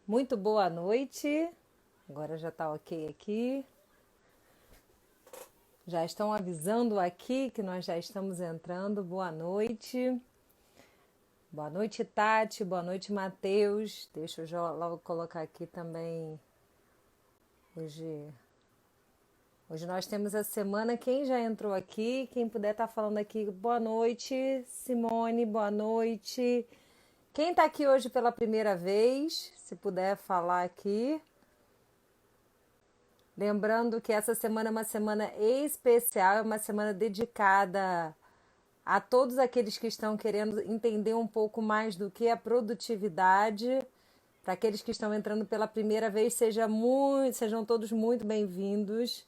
Muito boa noite. Agora já está ok aqui. Já estão avisando aqui que nós já estamos entrando. Boa noite. Boa noite, Tati. Boa noite, Matheus. Deixa eu já logo colocar aqui também. Hoje nós temos a semana. Quem já entrou aqui, quem puder estar falando aqui, boa noite. Simone, boa noite. Quem está aqui hoje pela primeira vez, se puder falar aqui. Lembrando que essa semana é uma semana especial, é uma semana dedicada a todos aqueles que estão querendo entender um pouco mais do que é produtividade. Para aqueles que estão entrando pela primeira vez, sejam todos muito bem-vindos.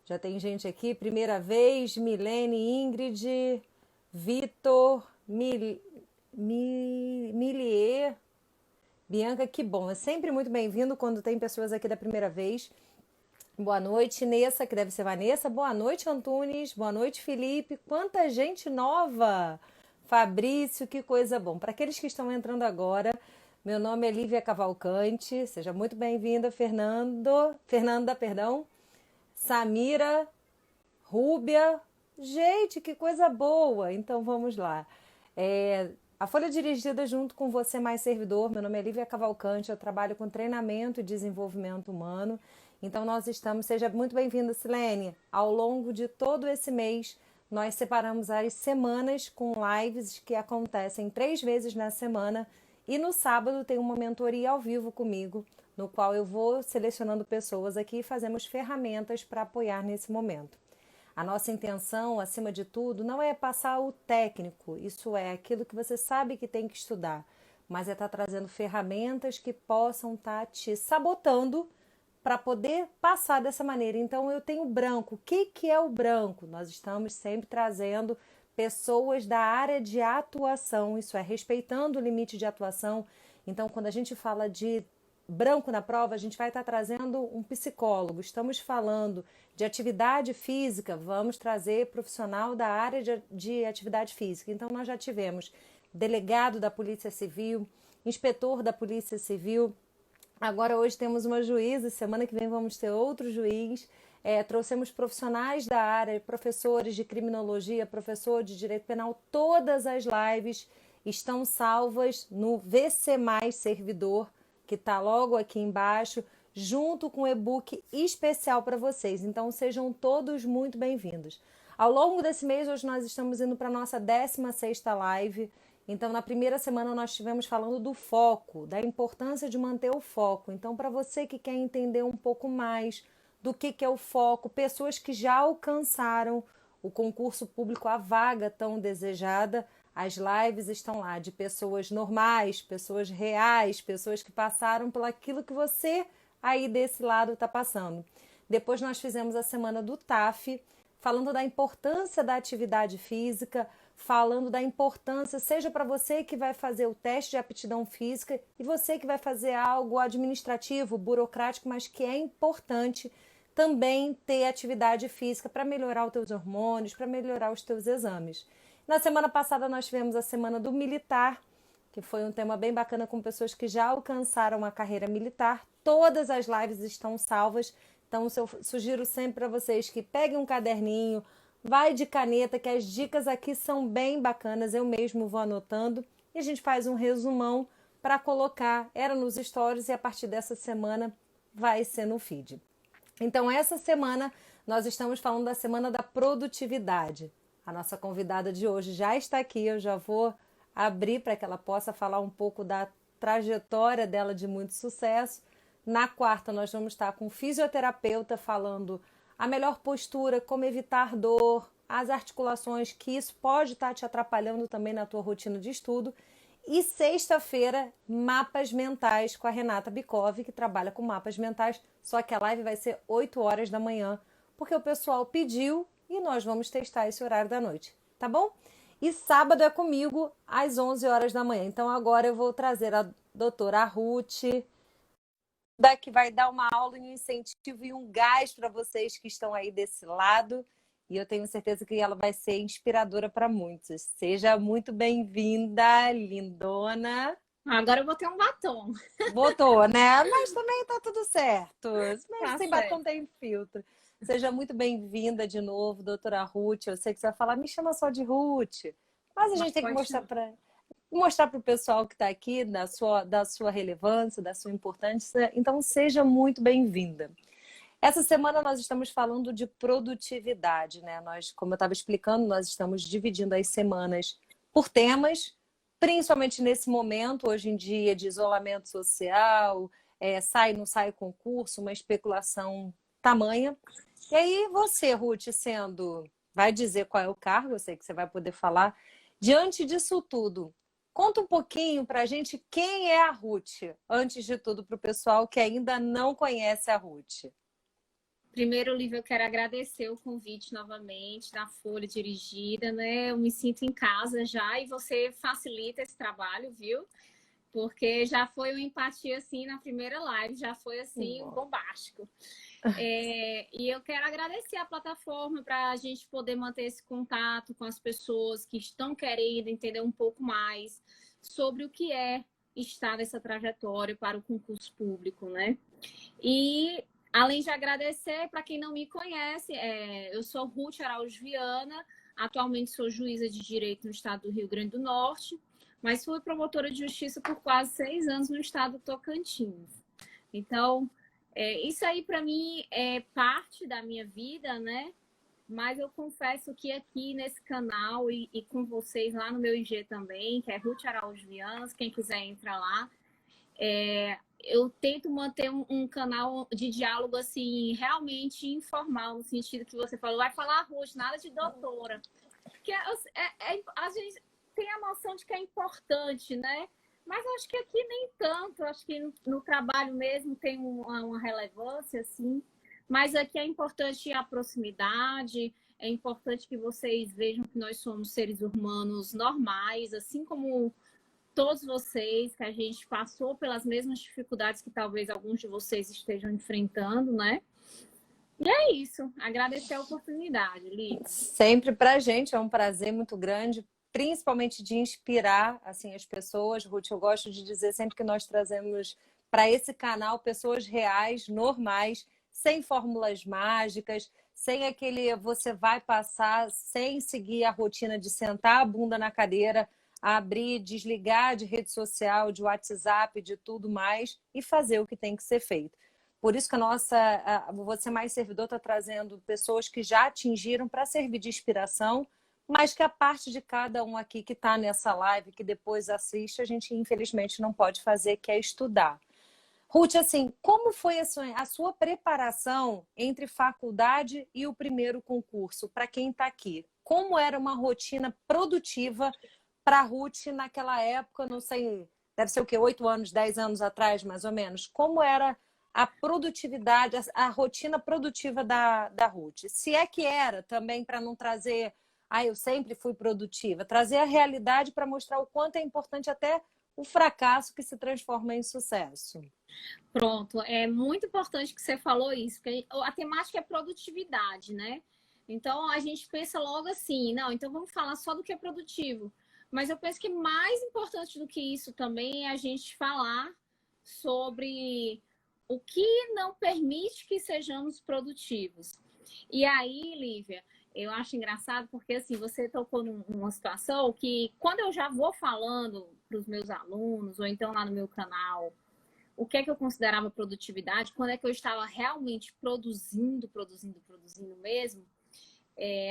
Já tem gente aqui, primeira vez, Milene, Ingrid, Vitor, Milier, Bianca, que bom. É sempre muito bem-vindo quando tem pessoas aqui da primeira vez. Boa noite, Nessa, que deve ser Vanessa. Boa noite, Antunes. Boa noite, Felipe. Quanta gente nova! Fabrício, que coisa bom. Para aqueles que estão entrando agora, meu nome é Lívia Cavalcante. Seja muito bem-vinda, Fernanda, perdão. Samira, Rúbia. Gente, que coisa boa! Então vamos lá. A Folha Dirigida junto com Você Mais Servidor. Meu nome é Lívia Cavalcante, eu trabalho com treinamento e desenvolvimento humano. Então seja muito bem-vinda, Silene. Ao longo de todo esse mês, nós separamos as semanas com lives que acontecem 3 vezes na semana. E no sábado tem uma mentoria ao vivo comigo, no qual eu vou selecionando pessoas aqui e fazemos ferramentas para apoiar nesse momento. A nossa intenção, acima de tudo, não é passar o técnico, isso é aquilo que você sabe que tem que estudar, mas é estar trazendo ferramentas que possam estar te sabotando para poder passar dessa maneira. Então, eu tenho branco. O que é o branco? Nós estamos sempre trazendo pessoas da área de atuação, isso é, respeitando o limite de atuação. Então, quando a gente fala de branco na prova, a gente vai estar trazendo um psicólogo. Estamos falando de atividade física, vamos trazer profissional da área de atividade física. Então, nós já tivemos delegado da Polícia Civil, inspetor da Polícia Civil. Agora, hoje temos uma juíza, semana que vem vamos ter outro juiz. Trouxemos profissionais da área, professores de criminologia, professor de direito penal. Todas as lives estão salvas no VC Mais Servidor, que está logo aqui embaixo, junto com um e-book especial para vocês. Então, sejam todos muito bem-vindos. Ao longo desse mês, hoje nós estamos indo para a nossa 16ª live. Então, na primeira semana, nós estivemos falando do foco, da importância de manter o foco. Então, para você que quer entender um pouco mais do que é o foco, pessoas que já alcançaram o concurso público, a vaga tão desejada, as lives estão lá de pessoas normais, pessoas reais, pessoas que passaram por aquilo que você aí desse lado está passando. Depois nós fizemos a semana do TAF, falando da importância da atividade física, falando da importância, seja para você que vai fazer o teste de aptidão física e você que vai fazer algo administrativo, burocrático, mas que é importante também ter atividade física para melhorar os teus hormônios, para melhorar os teus exames. Na semana passada nós tivemos a semana do militar, que foi um tema bem bacana com pessoas que já alcançaram a carreira militar. Todas as lives estão salvas, então eu sugiro sempre para vocês que peguem um caderninho, vai de caneta, que as dicas aqui são bem bacanas, eu mesmo vou anotando e a gente faz um resumão para colocar, era nos stories e a partir dessa semana vai ser no feed. Então essa semana nós estamos falando da semana da produtividade. A nossa convidada de hoje já está aqui, eu já vou abrir para que ela possa falar um pouco da trajetória dela de muito sucesso. Na quarta, nós vamos estar com um fisioterapeuta falando a melhor postura, como evitar dor, as articulações, que isso pode estar te atrapalhando também na tua rotina de estudo. E sexta-feira, mapas mentais com a Renata Bikov, que trabalha com mapas mentais, só que a live vai ser 8 horas da manhã, porque o pessoal pediu e nós vamos testar esse horário da noite, tá bom? E sábado é comigo às 11 horas da manhã. Então agora eu vou trazer a doutora Ruth, que vai dar uma aula e um incentivo e um gás para vocês que estão aí desse lado. E eu tenho certeza que ela vai ser inspiradora para muitos. Seja muito bem-vinda, lindona. Agora eu vou ter um batom. Botou, né? Mas também tá tudo certo. Mas Tá sem batom certo. tem filtro. Seja muito bem-vinda de novo, doutora Ruth. Eu sei que você vai falar, me chama só de Ruth. Mas a Mas gente tem que pode chamar. mostrar para o pessoal que está aqui da sua relevância, da sua importância. Então, seja muito bem-vinda. Essa semana nós estamos falando de produtividade, né? Nós, como eu estava explicando, nós estamos dividindo as semanas por temas, principalmente nesse momento, hoje em dia, de isolamento social, sai, não sai concurso, uma especulação tamanha. E aí você, Ruth, vai dizer qual é o cargo, eu sei que você vai poder falar. Diante disso tudo, conta um pouquinho para a gente quem é a Ruth, antes de tudo, para o pessoal que ainda não conhece a Ruth. Primeiro, Lívia, eu quero agradecer o convite novamente da Folha Dirigida, né? Eu me sinto em casa já e você facilita esse trabalho, viu? Porque já foi uma empatia assim na primeira live, já foi assim Bom. bombástico. E eu quero agradecer a plataforma para a gente poder manter esse contato com as pessoas que estão querendo entender um pouco mais sobre o que é estar nessa trajetória para o concurso público, né? E além de agradecer, para quem não me conhece, eu sou Ruth Araújo Viana, atualmente sou juíza de direito no estado do Rio Grande do Norte, mas fui promotora de justiça por quase 6 anos no estado do Tocantins. Então, isso aí para mim é parte da minha vida, né? Mas eu confesso que aqui nesse canal e com vocês lá no meu IG também, que é Ruth Araújo Viana, quem quiser entrar lá, eu tento manter um canal de diálogo assim, realmente informal, no sentido que você falou, vai falar Ruth, nada de doutora. Porque a gente tem a noção de que é importante, né? Mas acho que aqui nem tanto, acho que no trabalho mesmo tem uma relevância, assim. Mas aqui é importante a proximidade, é importante que vocês vejam que nós somos seres humanos normais, assim como todos vocês, que a gente passou pelas mesmas dificuldades que talvez alguns de vocês estejam enfrentando, né? E é isso. Agradecer a oportunidade, Lívia. Sempre para a gente é um prazer muito grande, principalmente de inspirar assim as pessoas. Ruth, eu gosto de dizer sempre que nós trazemos para esse canal pessoas reais, normais, sem fórmulas mágicas, sem aquele você vai passar, sem seguir a rotina de sentar a bunda na cadeira, abrir, desligar de rede social, de WhatsApp, de tudo mais e fazer o que tem que ser feito. Por isso que Você Mais Servidor está trazendo pessoas que já atingiram para servir de inspiração, mas que a parte de cada um aqui que está nessa live, que depois assiste, a gente infelizmente não pode fazer, que é estudar. Ruth, assim, como foi a sua preparação entre faculdade e o primeiro concurso, para quem está aqui? Como era uma rotina produtiva para a Ruth naquela época, não sei, deve ser o quê? 8 anos, 10 anos atrás, mais ou menos. Como era a produtividade, a rotina produtiva da Ruth? Se é que era também para não trazer, eu sempre fui produtiva, trazer a realidade para mostrar o quanto é importante até o fracasso que se transforma em sucesso. Pronto, é muito importante que você falou isso, porque a temática é produtividade, né? Então a gente pensa logo assim, não, então vamos falar só do que é produtivo. Mas eu penso que mais importante do que isso também é a gente falar sobre o que não permite que sejamos produtivos. E aí, Lívia, eu acho engraçado porque assim, você tocou numa situação que quando eu já vou falando para os meus alunos, ou então lá no meu canal, o que é que eu considerava produtividade, quando é que eu estava realmente produzindo mesmo,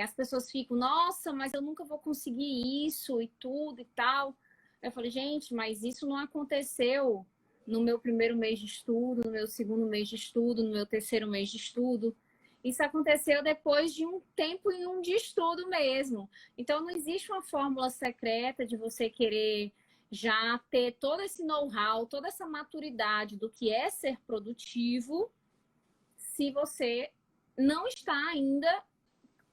as pessoas ficam, nossa, mas eu nunca vou conseguir isso e tudo e tal. Eu falei, gente, mas isso não aconteceu no meu primeiro mês de estudo, no meu segundo mês de estudo, no meu terceiro mês de estudo. Isso aconteceu depois de um tempo e um de estudo mesmo. Então, não existe uma fórmula secreta de você querer já ter todo esse know-how, toda essa maturidade do que é ser produtivo, se você não está ainda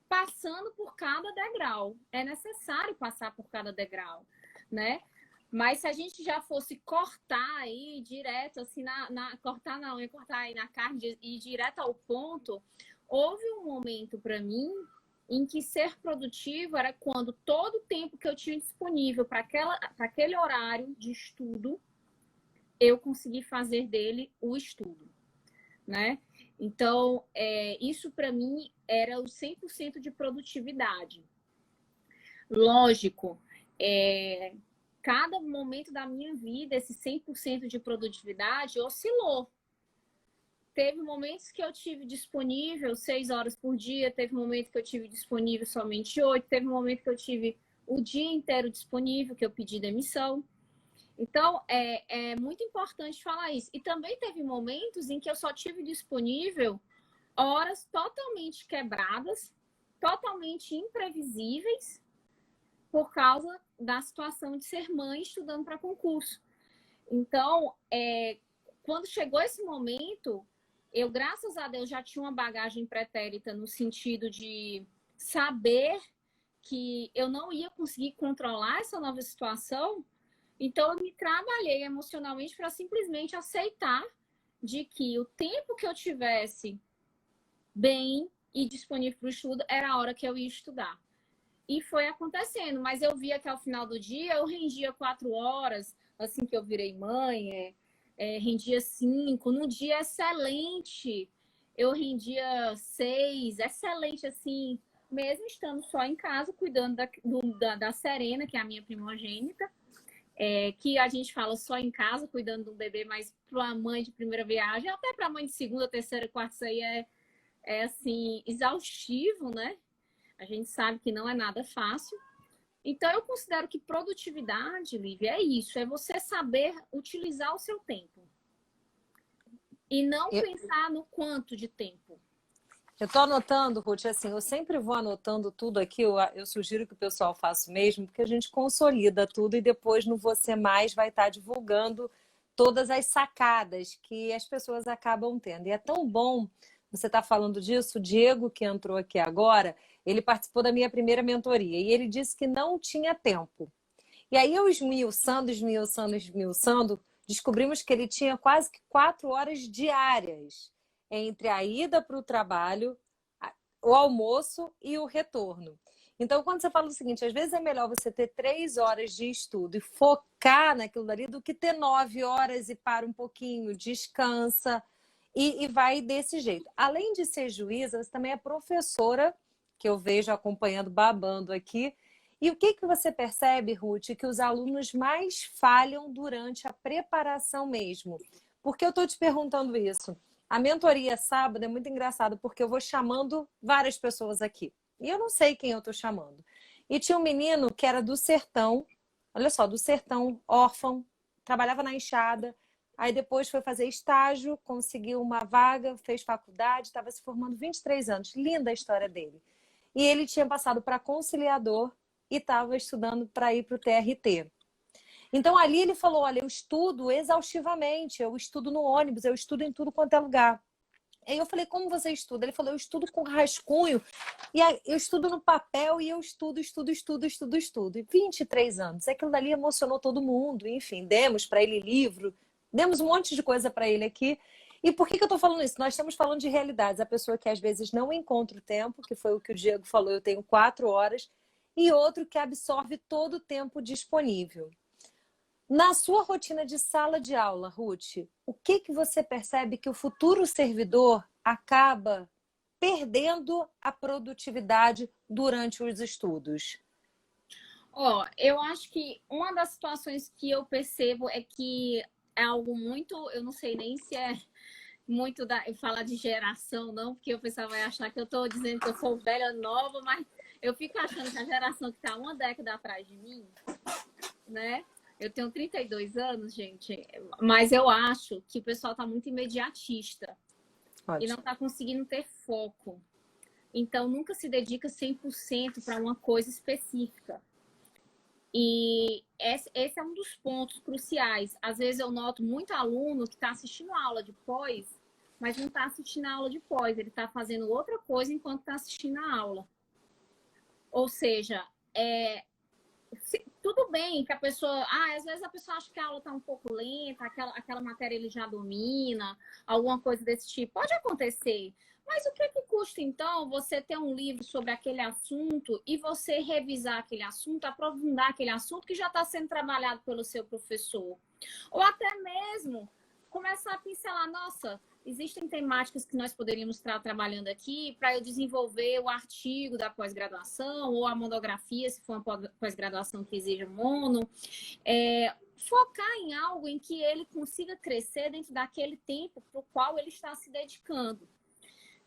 passando por cada degrau. É necessário passar por cada degrau, né? Mas se a gente já fosse cortar aí direto, assim, cortar na unha, cortar aí na carne e direto ao ponto, houve um momento para mim em que ser produtivo era quando todo o tempo que eu tinha disponível para aquele horário de estudo eu consegui fazer dele o estudo, né? Então, isso para mim era o 100% de produtividade. Lógico, cada momento da minha vida, esse 100% de produtividade oscilou. Teve momentos que eu tive disponível 6 horas por dia, teve momento que eu tive disponível somente 8, teve momento que eu tive o dia inteiro disponível, que eu pedi demissão. Então, é muito importante falar isso. E também teve momentos em que eu só tive disponível horas totalmente quebradas, totalmente imprevisíveis, por causa da situação de ser mãe estudando para concurso. Então, quando chegou esse momento, eu, graças a Deus, já tinha uma bagagem pretérita no sentido de saber que eu não ia conseguir controlar essa nova situação. Então, eu me trabalhei emocionalmente para simplesmente aceitar de que o tempo que eu tivesse bem e disponível para o estudo era a hora que eu ia estudar. E foi acontecendo, mas eu via que ao final do dia eu rendia 4 horas, assim que eu virei mãe, rendia 5. Num dia excelente, eu rendia 6, excelente assim, mesmo estando só em casa, cuidando da Serena, que é a minha primogênita. Que a gente fala só em casa, cuidando de um bebê, mas para a mãe de primeira viagem, até para a mãe de segunda, terceira, quarta, isso aí assim, exaustivo, né? A gente sabe que não é nada fácil. Então, eu considero que produtividade, Lívia, é isso, é você saber utilizar o seu tempo. E não pensar no quanto de tempo. Eu estou anotando, Ruth, assim, eu sempre vou anotando tudo aqui, eu sugiro que o pessoal faça o mesmo, porque a gente consolida tudo e depois no Você Mais vai estar divulgando todas as sacadas que as pessoas acabam tendo. E é tão bom você estar falando disso. O Diego, que entrou aqui agora, ele participou da minha primeira mentoria e ele disse que não tinha tempo. E aí eu esmiuçando, descobrimos que ele tinha quase que 4 horas diárias entre a ida para o trabalho, o almoço e o retorno. Então, quando você fala o seguinte, às vezes é melhor você ter 3 horas de estudo e focar naquilo dali do que ter 9 horas e para um pouquinho, descansa e vai desse jeito. Além de ser juíza, você também é professora, que eu vejo acompanhando, babando aqui. E o que você percebe, Ruth, que os alunos mais falham durante a preparação mesmo? Por que eu estou te perguntando isso? A mentoria sábado é muito engraçado, porque eu vou chamando várias pessoas aqui. E eu não sei quem eu estou chamando. E tinha um menino que era do sertão, olha só, do sertão, órfão, trabalhava na enxada, aí depois foi fazer estágio, conseguiu uma vaga, fez faculdade, estava se formando 23 anos. Linda a história dele. E ele tinha passado para conciliador e estava estudando para ir para o TRT. Então ali ele falou, olha, eu estudo exaustivamente, eu estudo no ônibus, eu estudo em tudo quanto é lugar. Aí eu falei, como você estuda? Ele falou, eu estudo com rascunho, e eu estudo no papel e eu estudo. E 23 anos, aquilo dali emocionou todo mundo, enfim, demos para ele livro, demos um monte de coisa para ele aqui. E por que eu estou falando isso? Nós estamos falando de realidades. A pessoa que às vezes não encontra o tempo, que foi o que o Diego falou, eu tenho 4 horas, e outro que absorve todo o tempo disponível. Na sua rotina de sala de aula, Ruth, o que você percebe que o futuro servidor acaba perdendo a produtividade durante os estudos? Eu acho que uma das situações que eu percebo é que é algo muito, eu não sei nem se é muito falar de geração, não, porque o pessoal vai achar que eu estou dizendo que eu sou velha, nova, mas eu fico achando que a geração que está uma década atrás de mim, né? Eu tenho 32 anos, gente, mas eu acho que o pessoal está muito imediatista. Ótimo. E não está conseguindo ter foco. Então, nunca se dedica 100% para uma coisa específica. E esse é um dos pontos cruciais. Às vezes eu noto muito aluno que está assistindo a aula de pós, mas não está assistindo a aula de pós. Ele está fazendo outra coisa enquanto está assistindo a aula. Ou seja, tudo bem que a pessoa... às vezes a pessoa acha que a aula está um pouco lenta, aquela matéria ele já domina, alguma coisa desse tipo. Pode acontecer. Mas o que custa, então, você ter um livro sobre aquele assunto e você revisar aquele assunto, aprofundar aquele assunto que já está sendo trabalhado pelo seu professor? Ou até mesmo começar a pincelar, nossa, existem temáticas que nós poderíamos estar trabalhando aqui para eu desenvolver o artigo da pós-graduação ou a monografia, se for uma pós-graduação que exija mono. Focar em algo em que ele consiga crescer dentro daquele tempo para o qual ele está se dedicando.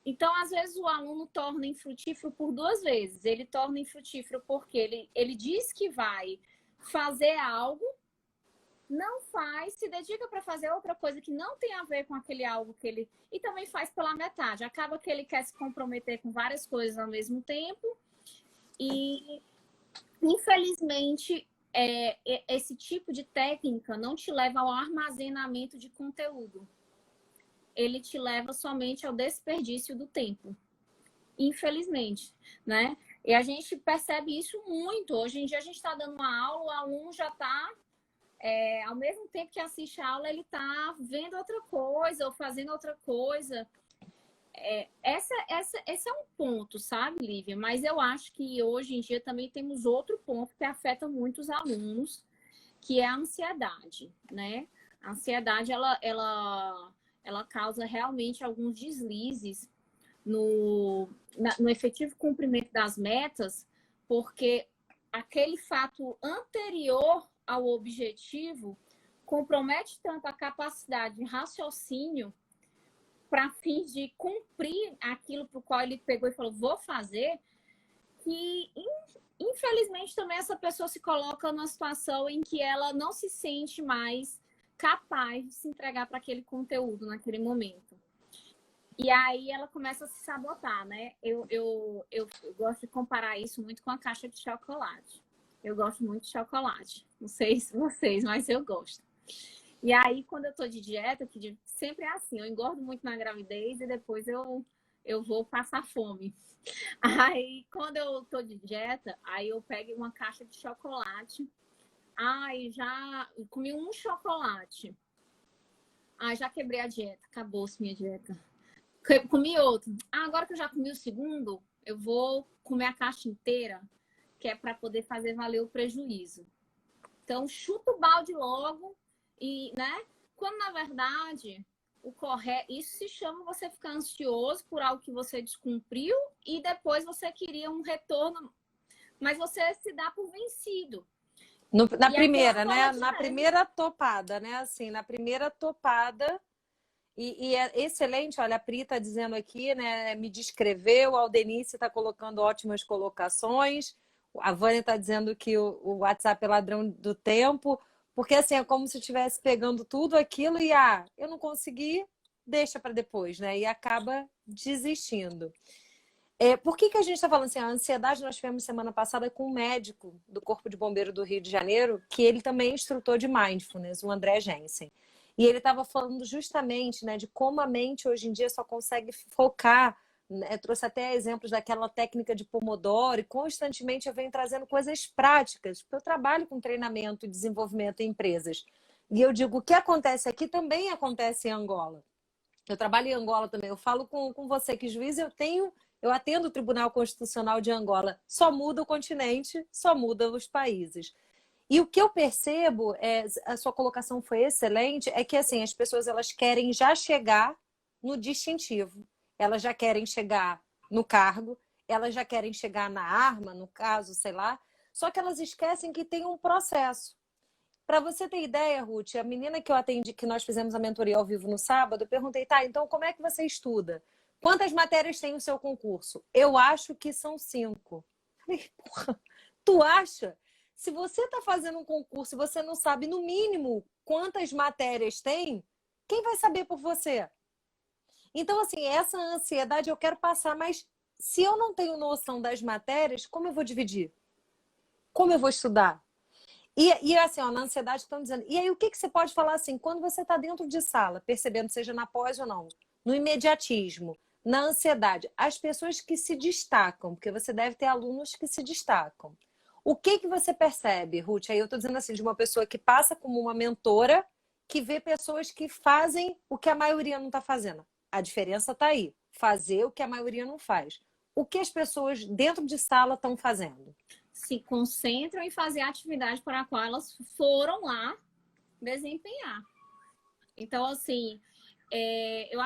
Então, às vezes, o aluno torna infrutífero por duas vezes. Ele torna infrutífero porque ele diz que vai fazer algo, não faz, se dedica para fazer outra coisa que não tem a ver com aquele algo que ele... E também faz pela metade. Acaba que ele quer se comprometer com várias coisas ao mesmo tempo. E, infelizmente, esse tipo de técnica não te leva ao armazenamento de conteúdo. Ele te leva somente ao desperdício do tempo. Infelizmente, né? E a gente percebe isso muito. Hoje em dia a gente está dando uma aula, o aluno já está, ao mesmo tempo que assiste a aula, ele está vendo outra coisa ou fazendo outra coisa. Esse é um ponto, sabe, Lívia? Mas eu acho que hoje em dia também temos outro ponto que afeta muito os alunos, que é a ansiedade, né? A ansiedade, ela causa realmente alguns deslizes no efetivo cumprimento das metas, porque aquele fato anterior ao objetivo compromete tanto a capacidade de raciocínio para fins de cumprir aquilo para o qual ele pegou e falou, vou fazer, que infelizmente também essa pessoa se coloca numa situação em que ela não se sente mais capaz de se entregar para aquele conteúdo naquele momento. E aí ela começa a se sabotar, né? Eu gosto de comparar isso muito com a caixa de chocolate. Eu gosto muito de chocolate. Não sei se vocês, mas eu gosto. E aí, quando eu tô de dieta, que sempre é assim, eu engordo muito na gravidez e depois eu vou passar fome. Aí, quando eu tô de dieta, aí eu pego uma caixa de chocolate. Ai, já comi um chocolate. Ai, já quebrei a dieta. Acabou-se minha dieta. Comi outro. Agora que eu já comi o segundo, eu vou comer a caixa inteira, que é para poder fazer valer o prejuízo. Então, chuta o balde logo e, né? Quando, na verdade, isso se chama você ficar ansioso por algo que você descumpriu e depois você queria um retorno, mas você se dá por vencido. Na primeira, né? Na primeira topada, né? Assim, na primeira topada. E é excelente, olha, a Pri está dizendo aqui, né? Me descreveu, a Aldenice está colocando ótimas colocações, a Vânia está dizendo que o WhatsApp é ladrão do tempo, porque assim, é como se estivesse pegando tudo aquilo e eu não consegui, deixa para depois, né? E acaba desistindo. Por que a gente está falando assim? A ansiedade nós tivemos semana passada com um médico do Corpo de Bombeiro do Rio de Janeiro, que ele também é instrutor de Mindfulness, o André Jensen. E ele estava falando justamente, né, de como a mente hoje em dia só consegue focar, né? Trouxe até exemplos daquela técnica de Pomodoro e constantemente eu venho trazendo coisas práticas, porque eu trabalho com treinamento e desenvolvimento em empresas. E eu digo, o que acontece aqui também acontece em Angola. Eu trabalho em Angola também, eu falo com você que juiz eu atendo o Tribunal Constitucional de Angola. Só muda o continente, só muda os países. E o que eu percebo, a sua colocação foi excelente, é que assim, as pessoas elas querem já chegar no distintivo. Elas já querem chegar no cargo, elas já querem chegar na arma, no caso, sei lá. Só que elas esquecem que tem um processo. Para você ter ideia, Ruth, a menina que eu atendi, que nós fizemos a mentoria ao vivo no sábado, eu perguntei, tá, então como é que você estuda? Quantas matérias tem o seu concurso? Eu acho que são 5. Falei, porra, tu acha? Se você está fazendo um concurso e você não sabe, no mínimo, quantas matérias tem, quem vai saber por você? Então, assim, essa ansiedade eu quero passar, mas se eu não tenho noção das matérias, como eu vou dividir? Como eu vou estudar? E assim, ó, na ansiedade estão dizendo. E aí, o que você pode falar assim, quando você está dentro de sala, percebendo, seja na pós ou não, no imediatismo, na ansiedade, as pessoas que se destacam, porque você deve ter alunos que se destacam. O que você percebe, Ruth? Aí eu estou dizendo assim, de uma pessoa que passa como uma mentora, que vê pessoas que fazem o que a maioria não está fazendo. A diferença está aí. Fazer o que a maioria não faz. O que as pessoas dentro de sala estão fazendo? Se concentram em fazer a atividade para a qual elas foram lá, desempenhar. Então, assim, eu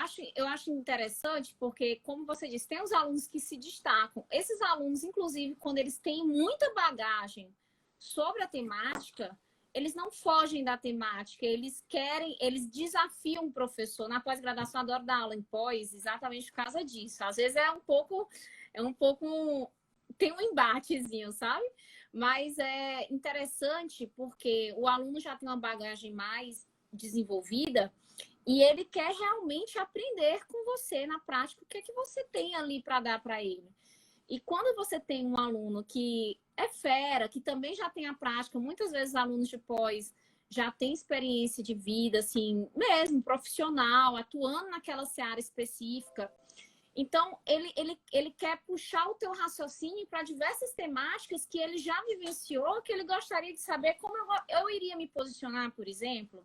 acho interessante porque, como você disse, tem os alunos que se destacam. Esses alunos, inclusive, quando eles têm muita bagagem sobre a temática, eles não fogem da temática, eles desafiam o professor. Na pós-graduação, adoro dar aula em pós, exatamente por causa disso. Às vezes tem um embatezinho, sabe? Mas é interessante porque o aluno já tem uma bagagem mais desenvolvida e ele quer realmente aprender com você na prática o que é que você tem ali para dar para ele. E quando você tem um aluno que é fera, que também já tem a prática, muitas vezes alunos de pós já têm experiência de vida, assim, mesmo profissional, atuando naquela seara específica. Então, ele quer puxar o teu raciocínio para diversas temáticas que ele já vivenciou, que ele gostaria de saber como eu iria me posicionar, por exemplo.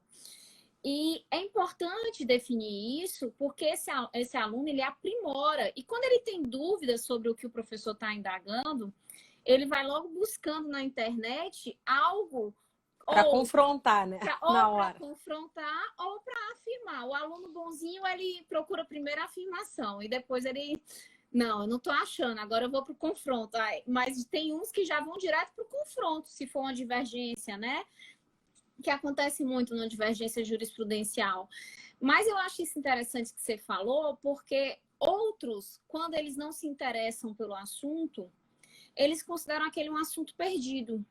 E é importante definir isso, porque esse aluno, ele aprimora. E quando ele tem dúvidas sobre o que o professor está indagando, ele vai logo buscando na internet algo para confrontar, né? Ou para confrontar ou para afirmar. O aluno bonzinho, ele procura primeiro a afirmação e depois ele... Não, eu não estou achando, agora eu vou para o confronto. Mas tem uns que já vão direto para o confronto, se for uma divergência, né? Que acontece muito na divergência jurisprudencial. Mas eu acho isso interessante que você falou, porque outros, quando eles não se interessam pelo assunto, eles consideram aquele um assunto perdido.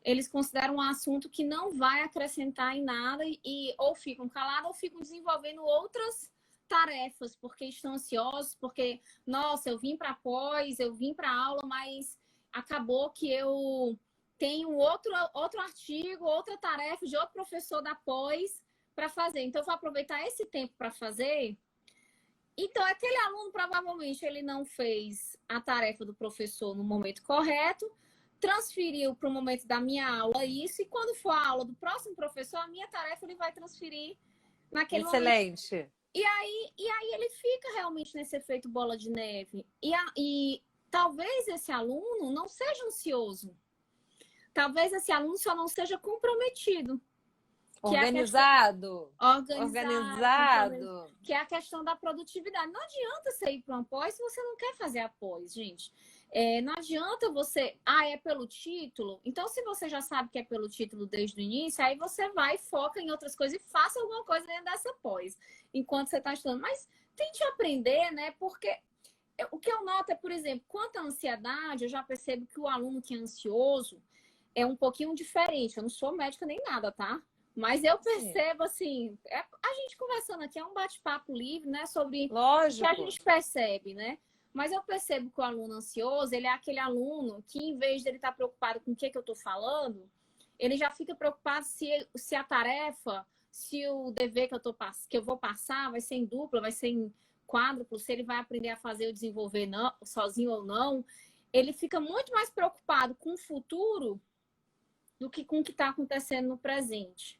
Eles consideram um assunto que não vai acrescentar em nada e ou ficam calados ou ficam desenvolvendo outras tarefas, porque estão ansiosos, porque, nossa, eu vim para pós, eu vim para aula, mas acabou que eu tenho outro artigo, outra tarefa de outro professor da pós para fazer. Então, eu vou aproveitar esse tempo para fazer. Então, aquele aluno, provavelmente, ele não fez a tarefa do professor no momento correto, transferiu para o momento da minha aula isso, e quando for a aula do próximo professor, a minha tarefa ele vai transferir naquele Excelente. momento. E aí ele fica realmente nesse efeito bola de neve. E talvez esse aluno não seja ansioso. Talvez esse aluno só não seja comprometido. Organizado. Que é a questão da produtividade. Não adianta você ir para uma pós se você não quer fazer a pós, gente. Não adianta você... é pelo título? Então, se você já sabe que é pelo título desde o início, aí você vai, foca em outras coisas e faça alguma coisa dentro dessa pós, enquanto você está estudando. Mas tente aprender, né? Porque o que eu noto é, por exemplo, quanto à ansiedade, eu já percebo que o aluno que é ansioso é um pouquinho diferente. Eu não sou médica nem nada, tá? Mas eu percebo, assim, a gente conversando aqui é um bate-papo livre, né? Sobre Lógico. o que a gente percebe, né? Mas eu percebo que o aluno ansioso, ele é aquele aluno que, em vez de ele estar preocupado com o que eu estou falando, ele já fica preocupado se a tarefa, se o dever que eu vou passar vai ser em dupla, vai ser em quádruplo, se ele vai aprender a fazer ou desenvolver não, sozinho ou não. Ele fica muito mais preocupado com o futuro do que com o que está acontecendo no presente.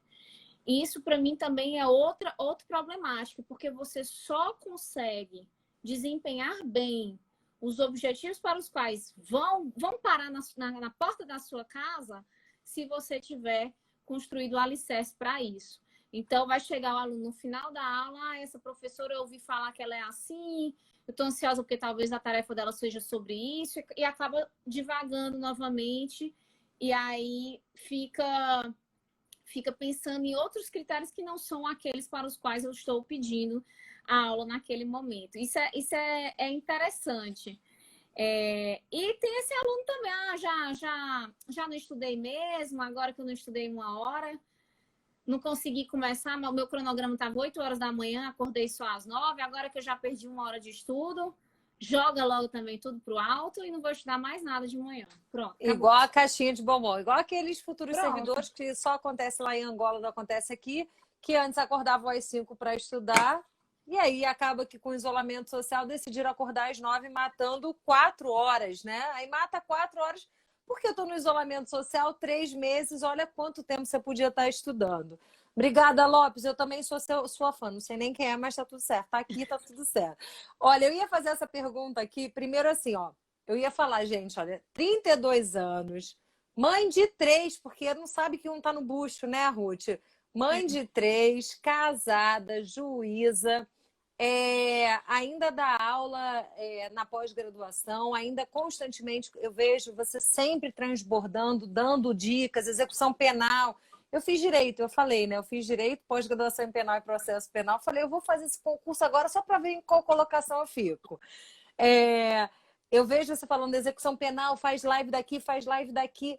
E isso, para mim, também é outra problemática, porque você só consegue desempenhar bem os objetivos para os quais vão parar na porta da sua casa se você tiver construído o alicerce para isso. Então, vai chegar o aluno no final da aula, essa professora, eu ouvi falar que ela é assim, eu estou ansiosa porque talvez a tarefa dela seja sobre isso, e acaba divagando novamente, e aí fica pensando em outros critérios que não são aqueles para os quais eu estou pedindo a aula naquele momento. Isso é interessante. E tem esse aluno também, já não estudei mesmo, agora que eu não estudei 1 hora, não consegui começar, mas o meu cronograma estava 8 horas da manhã, acordei só às 9, agora que eu já perdi 1 hora de estudo, joga logo também tudo pro alto e não vou estudar mais nada de manhã. Pronto. Acabou. Igual a caixinha de bombom, igual aqueles futuros servidores que só acontece lá em Angola, não acontece aqui, que antes acordavam às 5 para estudar, e aí acaba que com o isolamento social decidiram acordar às 9, matando 4 horas, né? Aí mata 4 horas, porque eu estou no isolamento social 3 meses, olha quanto tempo você podia estar estudando. Obrigada, Lopes. Eu também sou sua fã. Não sei nem quem é, mas tá tudo certo. Tá aqui, tá tudo certo. Olha, eu ia fazer essa pergunta aqui. Primeiro assim, ó. Eu ia falar, gente, olha, 32 anos, Mãe de 3, porque não sabe que um tá no bucho, né, Ruth? Mãe de 3, casada, juíza, ainda dá aula na pós-graduação, ainda constantemente eu vejo você sempre transbordando, dando dicas, execução penal. Eu fiz direito, eu falei, né? Eu fiz direito, pós-graduação em penal e processo penal. Falei, eu vou fazer esse concurso agora só para ver em qual colocação eu fico. É, eu vejo você falando de execução penal, faz live daqui, faz live daqui.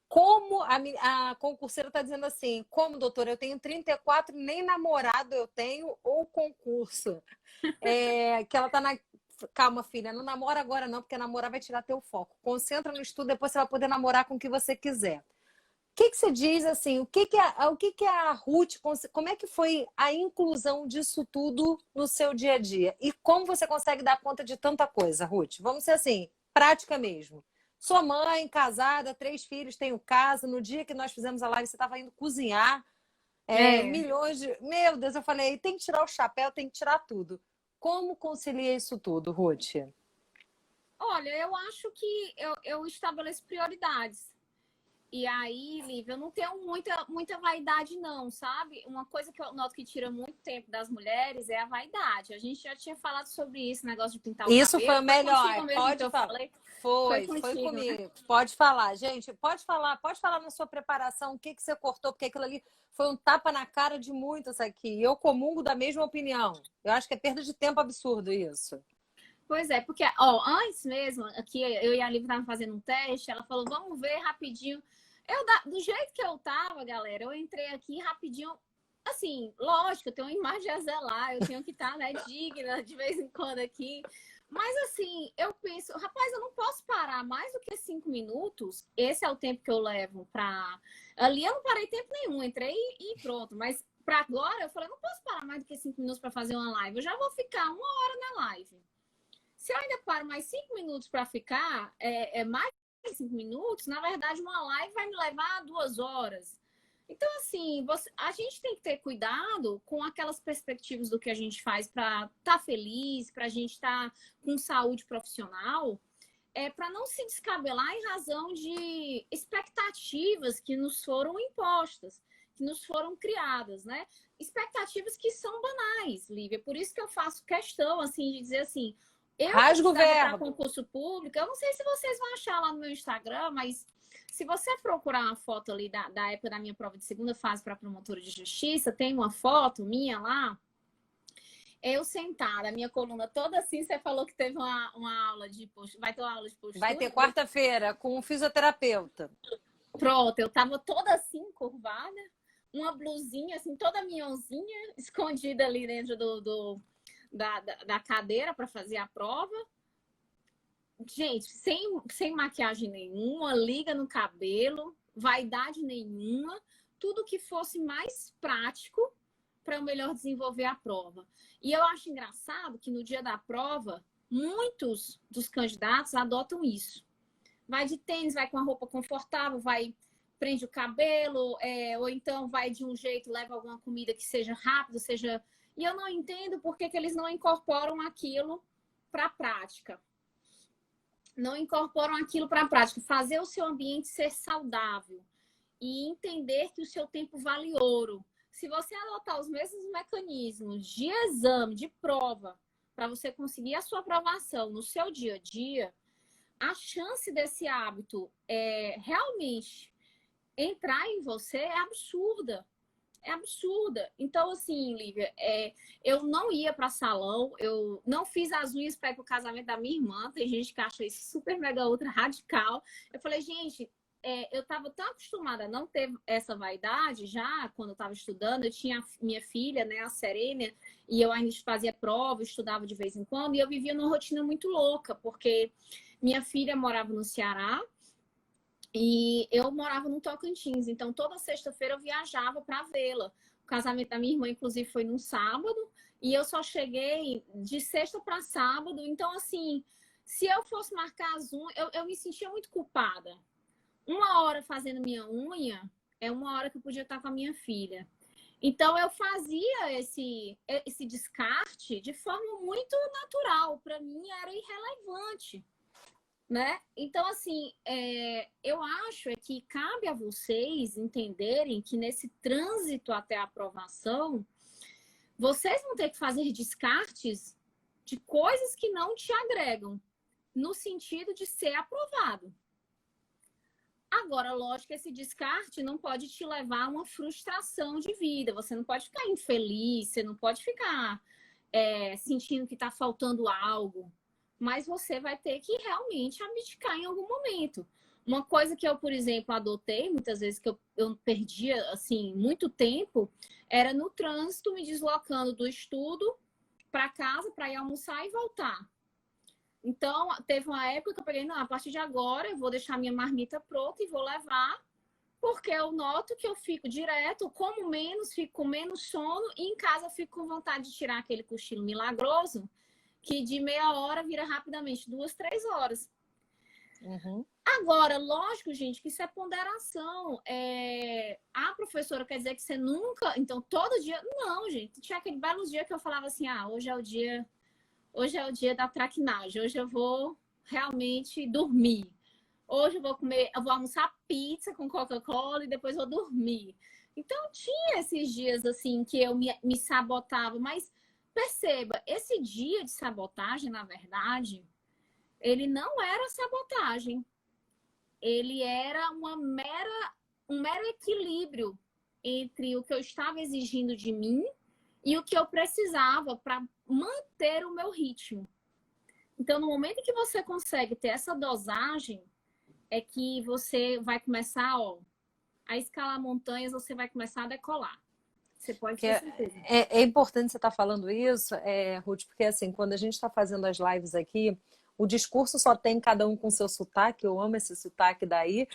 Como a concurseira está dizendo assim, como, doutora, eu tenho 34, nem namorado eu tenho, ou concurso. Que ela tá na. Calma, filha, não namora agora não, porque namorar vai tirar teu foco. Concentra no estudo, depois você vai poder namorar com o que você quiser. O que você diz assim? O que que a Ruth, como é que foi a inclusão disso tudo no seu dia a dia? E como você consegue dar conta de tanta coisa, Ruth? Vamos ser assim, prática mesmo. Sua mãe, casada, 3 filhos, tenho casa. No dia que nós fizemos a live, você estava indo cozinhar. É. Milhões de. Meu Deus, eu falei, tem que tirar o chapéu, tem que tirar tudo. Como concilia isso tudo, Ruth? Olha, eu acho que eu estabeleço prioridades. E aí, Lívia, eu não tenho muita vaidade, não, sabe? Uma coisa que eu noto que tira muito tempo das mulheres é a vaidade. A gente já tinha falado sobre isso, negócio de pintar o Isso foi cabelo. o Foi contigo melhor. mesmo que Pode eu falar. falei? Foi Foi contigo, né? comigo. Pode falar, gente. Pode falar na sua preparação o que que você cortou, porque aquilo ali foi um tapa na cara de muitos aqui. Eu comungo da mesma opinião. Eu acho que é perda de tempo absurdo isso. Pois é, porque, ó, antes mesmo, aqui eu e a Lívia estavam fazendo um teste, ela falou, vamos ver rapidinho. Do jeito que eu tava, galera, eu entrei aqui rapidinho. Assim, lógico, eu tenho uma imagem a zelar, eu tenho que estar, né, digna de vez em quando aqui. Mas assim, eu penso, rapaz, eu não posso parar mais do que 5 minutos. Esse é o tempo que eu levo pra. Ali eu não parei tempo nenhum, entrei e pronto. Mas pra agora, eu falei, eu não posso parar mais do que 5 minutos para fazer uma live. Eu já vou ficar 1 hora na live. Se eu ainda paro mais 5 minutos para ficar, mais de 5 minutos, na verdade, uma live vai me levar 2 horas. Então, assim, a gente tem que ter cuidado com aquelas perspectivas do que a gente faz para estar feliz, para a gente estar com saúde profissional, para não se descabelar em razão de expectativas que nos foram impostas, que nos foram criadas, né? Expectativas que são banais, Lívia. Por isso que eu faço questão, assim, de dizer assim, eu que Rasga o estudava para verbo. concurso público, eu não sei se vocês vão achar lá no meu Instagram, mas se você procurar uma foto ali da época da minha prova de segunda fase para promotora de justiça, tem uma foto minha lá, eu sentada, a minha coluna toda assim, você falou que teve uma aula de postura, vai ter uma aula de Vai postura? ter quarta-feira com um fisioterapeuta. Pronto, eu tava toda assim, curvada, uma blusinha assim, toda minhonzinha, escondida ali dentro da cadeira para fazer a prova. Gente, sem maquiagem nenhuma, liga no cabelo, vaidade nenhuma, tudo que fosse mais prático para eu melhor desenvolver a prova. E eu acho engraçado que no dia da prova, muitos dos candidatos adotam isso. Vai de tênis, vai com a roupa confortável, vai prende o cabelo, ou então vai de um jeito, leva alguma comida que seja rápida, seja. E eu não entendo por que eles não incorporam aquilo para a prática. Não incorporam aquilo para a prática. Fazer o seu ambiente ser saudável e entender que o seu tempo vale ouro. Se você adotar os mesmos mecanismos de exame, de prova, para você conseguir a sua aprovação no seu dia a dia, a chance desse hábito realmente entrar em você é absurda. É absurda. Então, assim, Lívia, eu não ia para salão, eu não fiz as unhas para ir para o casamento da minha irmã. Tem gente que acha isso super mega ultra radical. Eu falei, gente, eu estava tão acostumada a não ter essa vaidade já quando eu estava estudando. Eu tinha minha filha, né, a Serênia, e eu ainda fazia prova, estudava de vez em quando, e eu vivia numa rotina muito louca, porque minha filha morava no Ceará e eu morava no Tocantins, então toda sexta-feira eu viajava para vê-la. O casamento da minha irmã, inclusive, foi num sábado, e eu só cheguei de sexta para sábado. Então, assim, se eu fosse marcar as unhas, eu me sentia muito culpada. 1 hora fazendo minha unha é 1 hora que eu podia estar com a minha filha. Então, eu fazia esse descarte de forma muito natural. Para mim, era irrelevante. né? Então, assim, eu acho que cabe a vocês entenderem que nesse trânsito até a aprovação, vocês vão ter que fazer descartes de coisas que não te agregam, no sentido de ser aprovado. Agora, lógico, esse descarte não pode te levar a uma frustração de vida. Você não pode ficar infeliz, você não pode ficar sentindo que está faltando algo. Mas você vai ter que realmente abdicar em algum momento. Uma coisa que eu, por exemplo, adotei, muitas vezes que eu perdia assim, muito tempo, era no trânsito, me deslocando do estudo para casa, para ir almoçar e voltar. Então, teve uma época que eu peguei, não, a partir de agora eu vou deixar minha marmita pronta e vou levar, porque eu noto que eu fico direto, como menos, fico com menos sono e em casa eu fico com vontade de tirar aquele cochilo milagroso, que de meia hora vira rapidamente 2, 3 horas. Uhum. Agora, lógico, gente, que isso é ponderação. A professora quer dizer que você nunca... Então, todo dia... Não, gente. Tinha aquele belo dia que eu falava assim, hoje é o dia da traquinagem. Hoje eu vou realmente dormir. Hoje eu vou almoçar pizza com Coca-Cola e depois vou dormir. Então, tinha esses dias, assim, que eu me sabotava. Mas, perceba, esse dia de sabotagem, na verdade, ele não era sabotagem. Ele era um mero equilíbrio entre o que eu estava exigindo de mim e o que eu precisava para manter o meu ritmo. Então, no momento em que você consegue ter essa dosagem, é que você vai começar, a escalar montanhas, você vai começar a decolar. Você pode ter certeza. É importante você estar falando isso, Ruth, porque assim, quando a gente está fazendo as lives aqui, o discurso só tem cada um com seu sotaque, eu amo esse sotaque daí,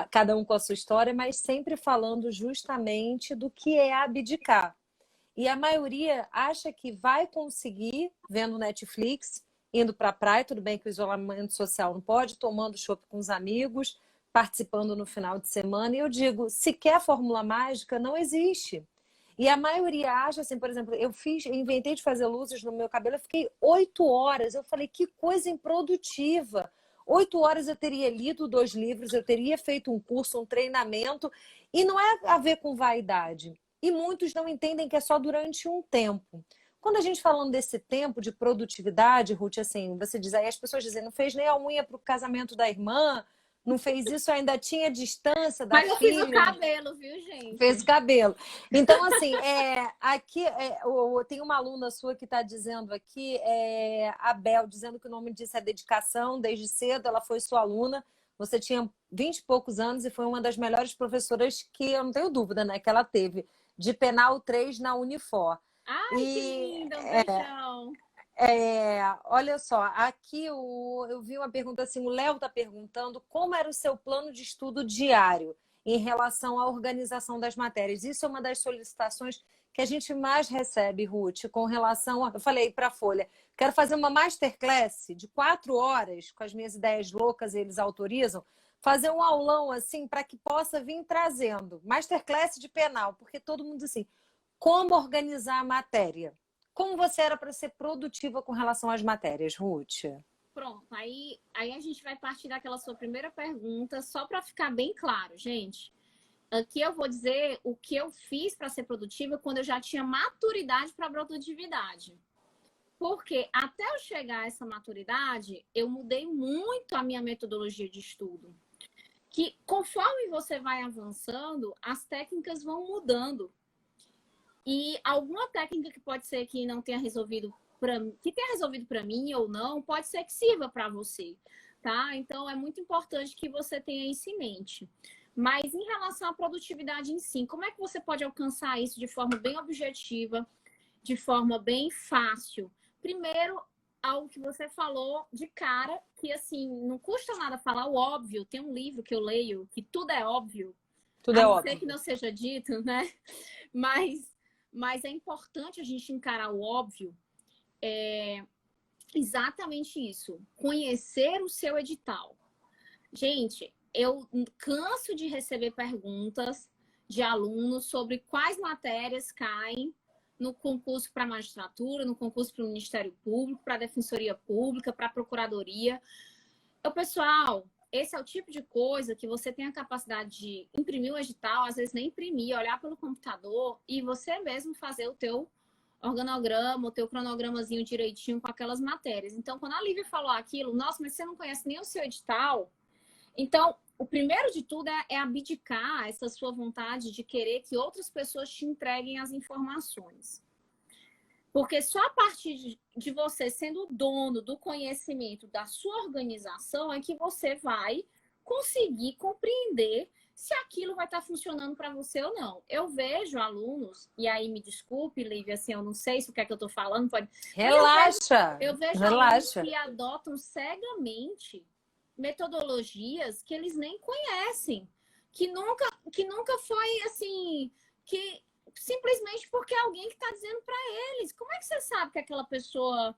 cada um com a sua história, mas sempre falando justamente do que é abdicar. E a maioria acha que vai conseguir vendo Netflix, indo para a praia, tudo bem que o isolamento social não pode, tomando chopp com os amigos, participando no final de semana. E eu digo, se quer fórmula mágica, não existe. E a maioria acha assim, por exemplo, eu inventei de fazer luzes no meu cabelo, eu fiquei 8 horas. Eu falei, que coisa improdutiva. 8 horas eu teria lido 2 livros, eu teria feito um curso, um treinamento, e não é a ver com vaidade. E muitos não entendem que é só durante um tempo. Quando a gente falando desse tempo de produtividade, Ruth, assim, você diz aí, as pessoas dizem, não fez nem a unha para o casamento da irmã, não fez isso, ainda tinha distância da Mas eu fiz o filha. cabelo, viu, Fez gente? o cabelo. Então, assim, aqui tem uma aluna sua que está dizendo aqui, a Bel, dizendo que o nome disso é dedicação, desde cedo ela foi sua aluna. Você tinha 20 e poucos anos e foi uma das melhores professoras que eu não tenho dúvida, né, que ela teve, de Penal 3 na Unifor. Ai, que E linda, um beijão. olha só, aqui eu vi uma pergunta assim, o Léo está perguntando como era o seu plano de estudo diário em relação à organização das matérias. Isso é uma das solicitações que a gente mais recebe, Ruth, com relação a... Eu falei para a Folha, quero fazer uma masterclass de 4 horas, com as minhas ideias loucas, eles autorizam, fazer um aulão assim para que possa vir trazendo. Masterclass de penal, porque todo mundo diz assim, como organizar a matéria? Como você era para ser produtiva com relação às matérias, Ruth? Pronto, aí a gente vai partir daquela sua primeira pergunta, só para ficar bem claro, gente. Aqui eu vou dizer o que eu fiz para ser produtiva quando eu já tinha maturidade para produtividade. Porque até eu chegar a essa maturidade, eu mudei muito a minha metodologia de estudo. Que conforme você vai avançando, as técnicas vão mudando. E alguma técnica que pode ser que não tenha resolvido que tenha resolvido para mim ou não, pode ser que sirva para você, tá? Então é muito importante que você tenha isso em mente. Mas em relação à produtividade em si, como é que você pode alcançar isso de forma bem objetiva, de forma bem fácil? Primeiro, algo que você falou de cara, que assim, não custa nada falar o óbvio. Tem um livro que eu leio, que tudo é óbvio, Tudo a é não ser que óbvio. não seja dito, né? Mas é importante a gente encarar o óbvio. Exatamente isso. Conhecer o seu edital. Gente, eu canso de receber perguntas de alunos sobre quais matérias caem no concurso para magistratura, no concurso para o Ministério Público, para a Defensoria Pública, para a Procuradoria. Pessoal, esse é o tipo de coisa que você tem a capacidade de imprimir o edital, às vezes nem imprimir, olhar pelo computador e você mesmo fazer o teu organograma, o teu cronogramazinho direitinho com aquelas matérias. Então, quando a Lívia falou aquilo, nossa, mas você não conhece nem o seu edital? Então, o primeiro de tudo é abdicar essa sua vontade de querer que outras pessoas te entreguem as informações. Porque só a partir de você sendo o dono do conhecimento da sua organização é que você vai conseguir compreender se aquilo vai estar funcionando para você ou não. Eu vejo alunos, e aí me desculpe, Lívia, assim, eu não sei se o que é que eu estou falando, pode... Relaxa, eu vejo alunos relaxa. que adotam cegamente metodologias que eles nem conhecem, que nunca foi assim, que simplesmente porque é alguém que está dizendo para eles. Como é que você sabe que aquela pessoa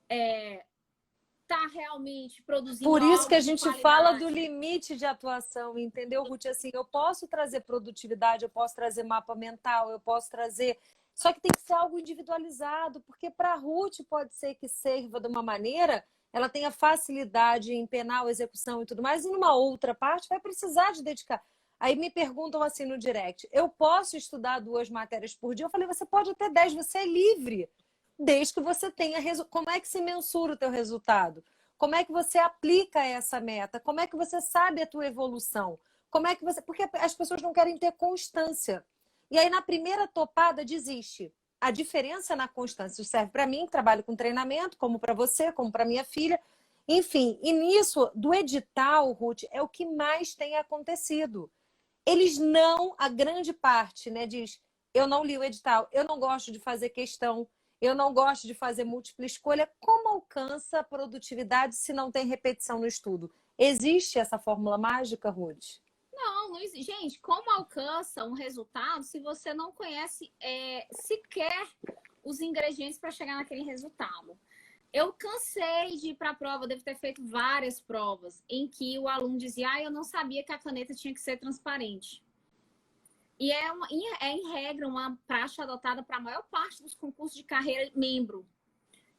está realmente produzindo Por isso que algo a de gente fala do qualidade? limite de atuação, entendeu, Ruth? Assim, eu posso trazer produtividade, eu posso trazer mapa mental, eu posso trazer. Só que tem que ser algo individualizado, porque para a Ruth pode ser que sirva de uma maneira, ela tenha facilidade em penal, execução e tudo mais, e numa outra parte vai precisar de dedicar. Aí me perguntam assim no direct: eu posso estudar 2 matérias por dia? Eu falei: você pode até 10, você é livre, desde que você tenha. Como é que se mensura o teu resultado? Como é que você aplica essa meta? Como é que você sabe a tua evolução? Como é que você... Porque as pessoas não querem ter constância. E aí, na primeira topada, desiste. A diferença na constância serve para mim, que trabalho com treinamento, como para você, como para minha filha. Enfim, e nisso, do edital, Ruth, é o que mais tem acontecido. Eles não, a grande parte, né, diz: eu não li o edital, eu não gosto de fazer questão, eu não gosto de fazer múltipla escolha. Como alcança a produtividade se não tem repetição no estudo? Existe essa fórmula mágica, Ruth? Não, não existe. Gente, como alcança um resultado se você não conhece sequer os ingredientes para chegar naquele resultado? Eu cansei de ir para a prova, devo ter feito várias provas em que o aluno dizia: eu não sabia que a caneta tinha que ser transparente. E em regra, uma praxe adotada para a maior parte dos concursos de carreira membro.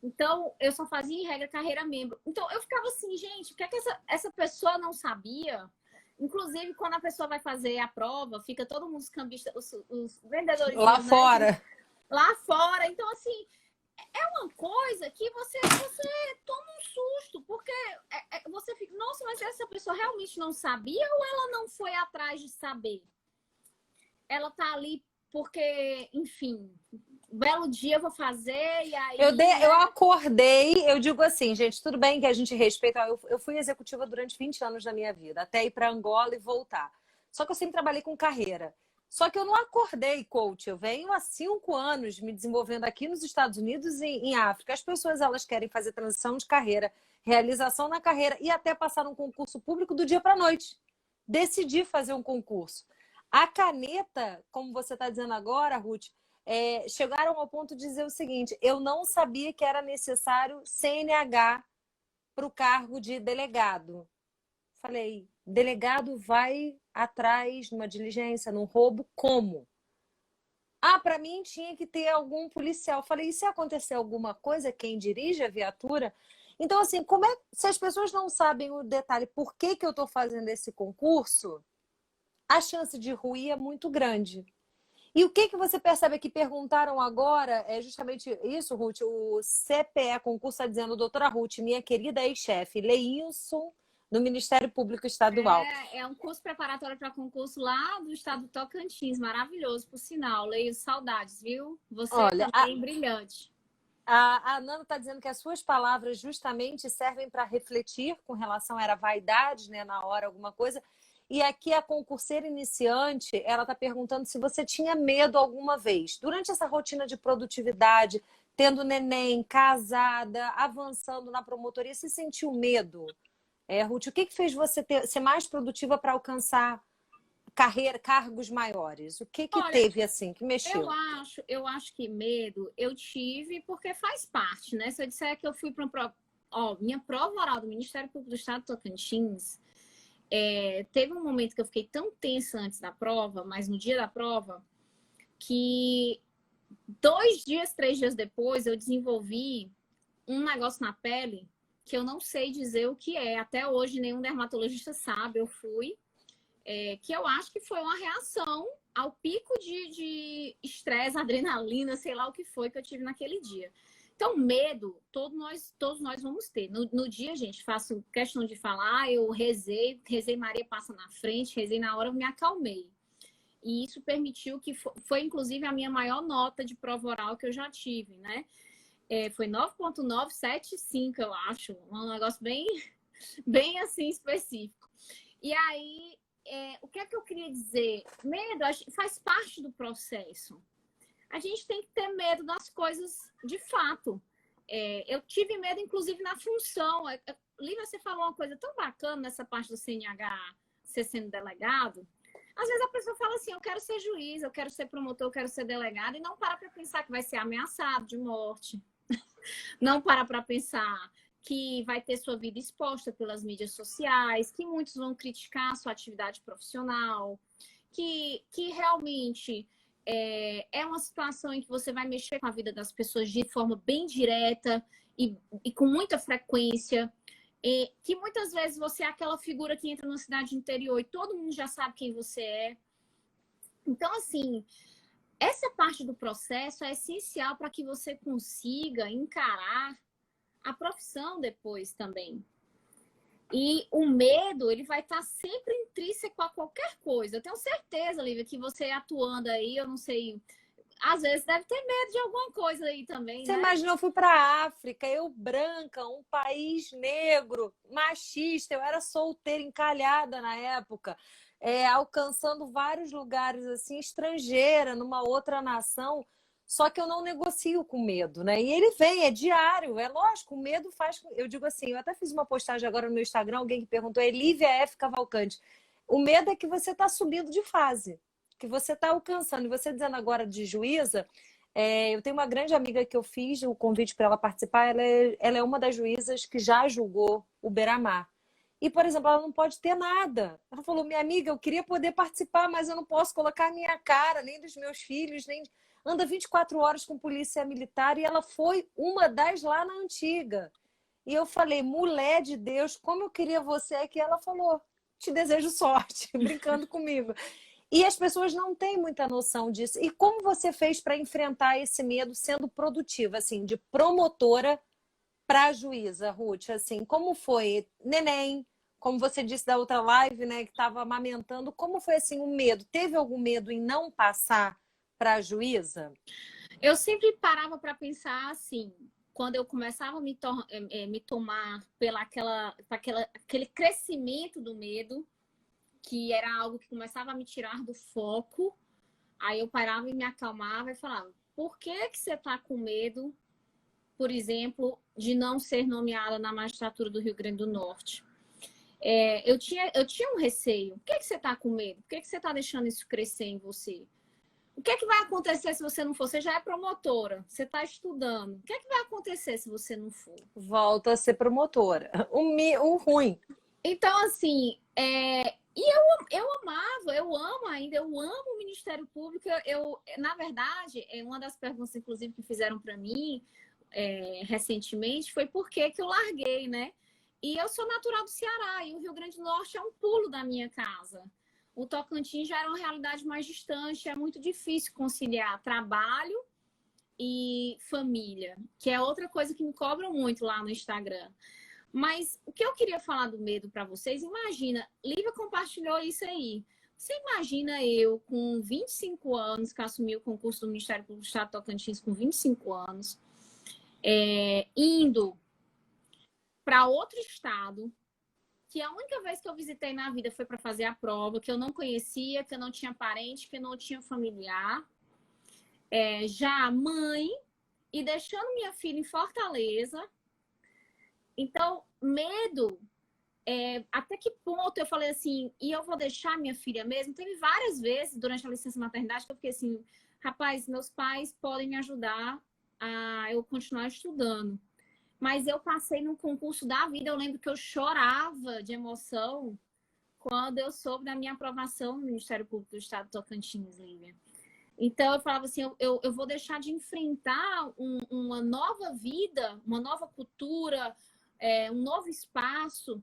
Então, eu só fazia, em regra, carreira membro. Então, eu ficava assim: gente, o que é que essa pessoa não sabia? Inclusive, quando a pessoa vai fazer a prova, fica todo mundo, os cambistas, os Lá vendedorzinhos, né? fora. Lá fora. Então, assim, é uma coisa que você toma um susto, porque você fica: nossa, mas essa pessoa realmente não sabia ou ela não foi atrás de saber? Ela tá ali porque, enfim, um belo dia eu vou fazer e aí, Eu né? acordei, eu digo assim, gente, tudo bem que a gente respeita. Eu fui executiva durante 20 anos da minha vida, até ir para Angola e voltar. Só que eu sempre trabalhei com carreira. Só que eu não acordei, coach. Eu venho há 5 anos me desenvolvendo aqui nos Estados Unidos e em África. As pessoas, elas querem fazer transição de carreira, realização na carreira e até passar um concurso público do dia para a noite. Decidi fazer um concurso. A caneta, como você está dizendo agora, Ruth, chegaram ao ponto de dizer o seguinte: eu não sabia que era necessário CNH para o cargo de delegado. Falei: delegado vai atrás numa diligência, num roubo, como? Ah, para mim tinha que ter algum policial. Falei: e se acontecer alguma coisa, quem dirige a viatura? Então, assim, se as pessoas não sabem o detalhe, por que eu estou fazendo esse concurso, a chance de ruir é muito grande. E o que você percebe que perguntaram agora é justamente isso, Ruth. O CPE concurso está dizendo: doutora Ruth, minha querida ex-chefe, Leilson, no Ministério Público Estadual. É um curso preparatório para concurso lá do estado do Tocantins, maravilhoso, por sinal. Leio saudades, viu? Você Olha, também, brilhante. a Nana está dizendo que as suas palavras justamente servem para refletir com relação à vaidade, né, na hora, alguma coisa. E aqui a concurseira iniciante, ela está perguntando se você tinha medo alguma vez. Durante essa rotina de produtividade, tendo neném, casada, avançando na promotoria, você sentiu medo? Ruth, o que fez você ser mais produtiva para alcançar cargos maiores? O que Olha, teve assim, que mexeu? eu acho que medo eu tive porque faz parte, né? Se eu disser que eu fui para minha prova oral do Ministério Público do Estado do Tocantins, teve um momento que eu fiquei tão tensa antes da prova, mas no dia da prova, que 2 dias, 3 dias depois, eu desenvolvi um negócio na pele que eu não sei dizer o que é. Até hoje, nenhum dermatologista sabe, eu fui. Que eu acho que foi uma reação ao pico de estresse, adrenalina, sei lá o que foi que eu tive naquele dia. Então, medo, todos nós vamos ter. No dia, gente, faço questão de falar, eu rezei Maria passa na frente, rezei na hora, eu me acalmei. E isso permitiu que foi inclusive, a minha maior nota de prova oral que eu já tive, né? Foi 9,975, eu acho. Um negócio bem assim, específico. E aí, o que é que eu queria dizer? Medo faz parte do processo. A gente tem que ter medo das coisas de fato. Eu tive medo, inclusive, na função. Lívia, você falou uma coisa tão bacana nessa parte do CNH, você sendo delegado. Às vezes a pessoa fala assim, eu quero ser juiz, eu quero ser promotor, eu quero ser delegado, e não para pensar que vai ser ameaçado de morte. Não para pensar que vai ter sua vida exposta pelas mídias sociais, que muitos vão criticar a sua atividade profissional, que realmente é uma situação em que você vai mexer com a vida das pessoas de forma bem direta e com muita frequência, que muitas vezes você é aquela figura que entra na cidade interior e todo mundo já sabe quem você é. Então, assim, essa parte do processo é essencial para que você consiga encarar a profissão depois também. E o medo, ele vai estar sempre intrínseco a qualquer coisa. Eu tenho certeza, Lívia, que você atuando aí, eu não sei, às vezes deve ter medo de alguma coisa aí também, Você né? imagina, eu fui para a África, eu branca, um país negro, machista, eu era solteira, encalhada na época, alcançando vários lugares assim, estrangeira, numa outra nação, só que eu não negocio com medo, né? E ele vem, é diário, é lógico, o medo faz. Eu digo assim, eu até fiz uma postagem agora no meu Instagram, alguém que perguntou, Lívia F. Cavalcante. O medo é que você está subindo de fase, que você está alcançando. E você dizendo agora de juíza. Eu tenho uma grande amiga que eu fiz o convite para ela participar. Ela é uma das juízas que já julgou o Beira-Mar. E, por exemplo, ela não pode ter nada. Ela falou, minha amiga, eu queria poder participar, mas eu não posso colocar a minha cara, nem dos meus filhos, nem... Anda 24 horas com polícia militar e ela foi uma das lá na antiga. E eu falei, mulher de Deus, como eu queria você, que ela falou, te desejo sorte, brincando comigo. E as pessoas não têm muita noção disso. E como você fez para enfrentar esse medo sendo produtiva, assim, de promotora para juíza, Ruth? Assim, como foi? Neném, como você disse da outra live, né, que estava amamentando, como foi assim o medo? Teve algum medo em não passar para a juíza? Eu sempre parava para pensar assim, quando eu começava a me tomar aquele crescimento do medo, que era algo que começava a me tirar do foco, aí eu parava e me acalmava e falava, por que você está com medo, por exemplo, de não ser nomeada na magistratura do Rio Grande do Norte? Eu tinha um receio. Por que você está com medo? Por que você está deixando isso crescer em você? O que é que vai acontecer se você não for? Você já é promotora, você está estudando. O que é que vai acontecer se você não for? Volta a ser promotora. O ruim. Então, assim, eu amava, eu amo ainda, eu amo o Ministério Público. Na verdade, uma das perguntas, inclusive, que fizeram para mim recentemente foi por que eu larguei, né? E eu sou natural do Ceará, e o Rio Grande do Norte é um pulo da minha casa. O Tocantins já era uma realidade mais distante, é muito difícil conciliar trabalho e família, que é outra coisa que me cobram muito lá no Instagram. Mas o que eu queria falar do medo para vocês, imagina, Lívia compartilhou isso aí. Você imagina eu, com 25 anos, que assumi o concurso do Ministério Público do Estado de Tocantins com 25 anos, indo para outro estado, que a única vez que eu visitei na vida foi para fazer a prova, que eu não conhecia, que eu não tinha parente, que eu não tinha familiar. Já mãe, e deixando minha filha em Fortaleza. Então, medo, até que ponto eu falei assim, e eu vou deixar minha filha mesmo? Teve várias vezes durante a licença maternidade que eu fiquei assim, rapaz, meus pais podem me ajudar a eu continuar estudando. Mas eu passei num concurso da vida, eu lembro que eu chorava de emoção quando eu soube da minha aprovação no Ministério Público do Estado de Tocantins, Lívia. Então, eu falava assim, eu vou deixar de enfrentar uma nova vida, uma nova cultura, um novo espaço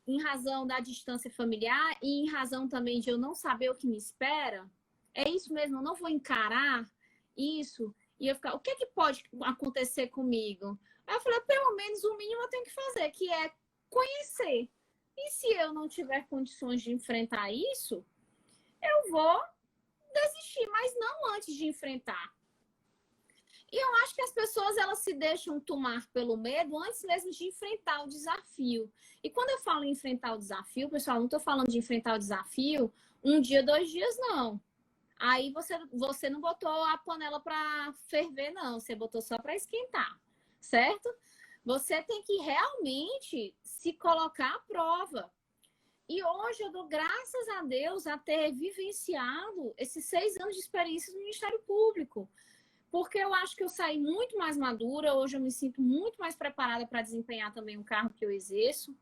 em razão da distância familiar e em razão também de eu não saber o que me espera, é isso mesmo, eu não vou encarar isso e eu ficar, o que é que pode acontecer comigo? Aí eu falei, pelo menos o mínimo eu tenho que fazer, que é conhecer. E se eu não tiver condições de enfrentar isso, eu vou desistir, mas não antes de enfrentar. E eu acho que as pessoas elas se deixam tomar pelo medo antes mesmo de enfrentar o desafio. E quando eu falo em enfrentar o desafio, pessoal, não estou falando de enfrentar o desafio um dia, 2 dias, não. Aí você não botou a panela para ferver, não. Você botou só para esquentar, certo? Você tem que realmente se colocar à prova. E hoje eu dou graças a Deus a ter vivenciado esses 6 anos de experiência no Ministério Público. Porque eu acho que eu saí muito mais madura, hoje eu me sinto muito mais preparada para desempenhar também o cargo que eu exerço.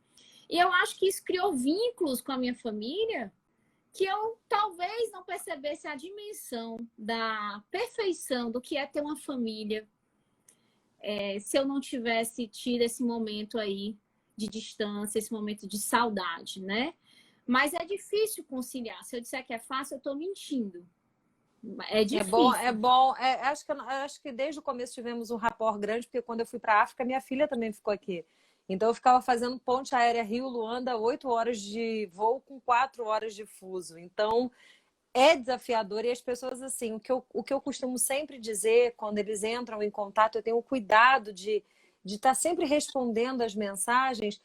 E eu acho que isso criou vínculos com a minha família que eu talvez não percebesse a dimensão da perfeição do que é ter uma família, se eu não tivesse tido esse momento aí de distância, esse momento de saudade, né? Mas é difícil conciliar. Se eu disser que é fácil, eu estou mentindo. É difícil. É bom. Acho que desde o começo tivemos um rapport grande, porque quando eu fui para a África, minha filha também ficou aqui. Então eu ficava fazendo ponte aérea Rio-Luanda, 8 horas de voo com 4 horas de fuso. Então é desafiador e as pessoas, assim, o que eu costumo sempre dizer quando eles entram em contato, eu tenho cuidado de estar sempre respondendo as mensagens.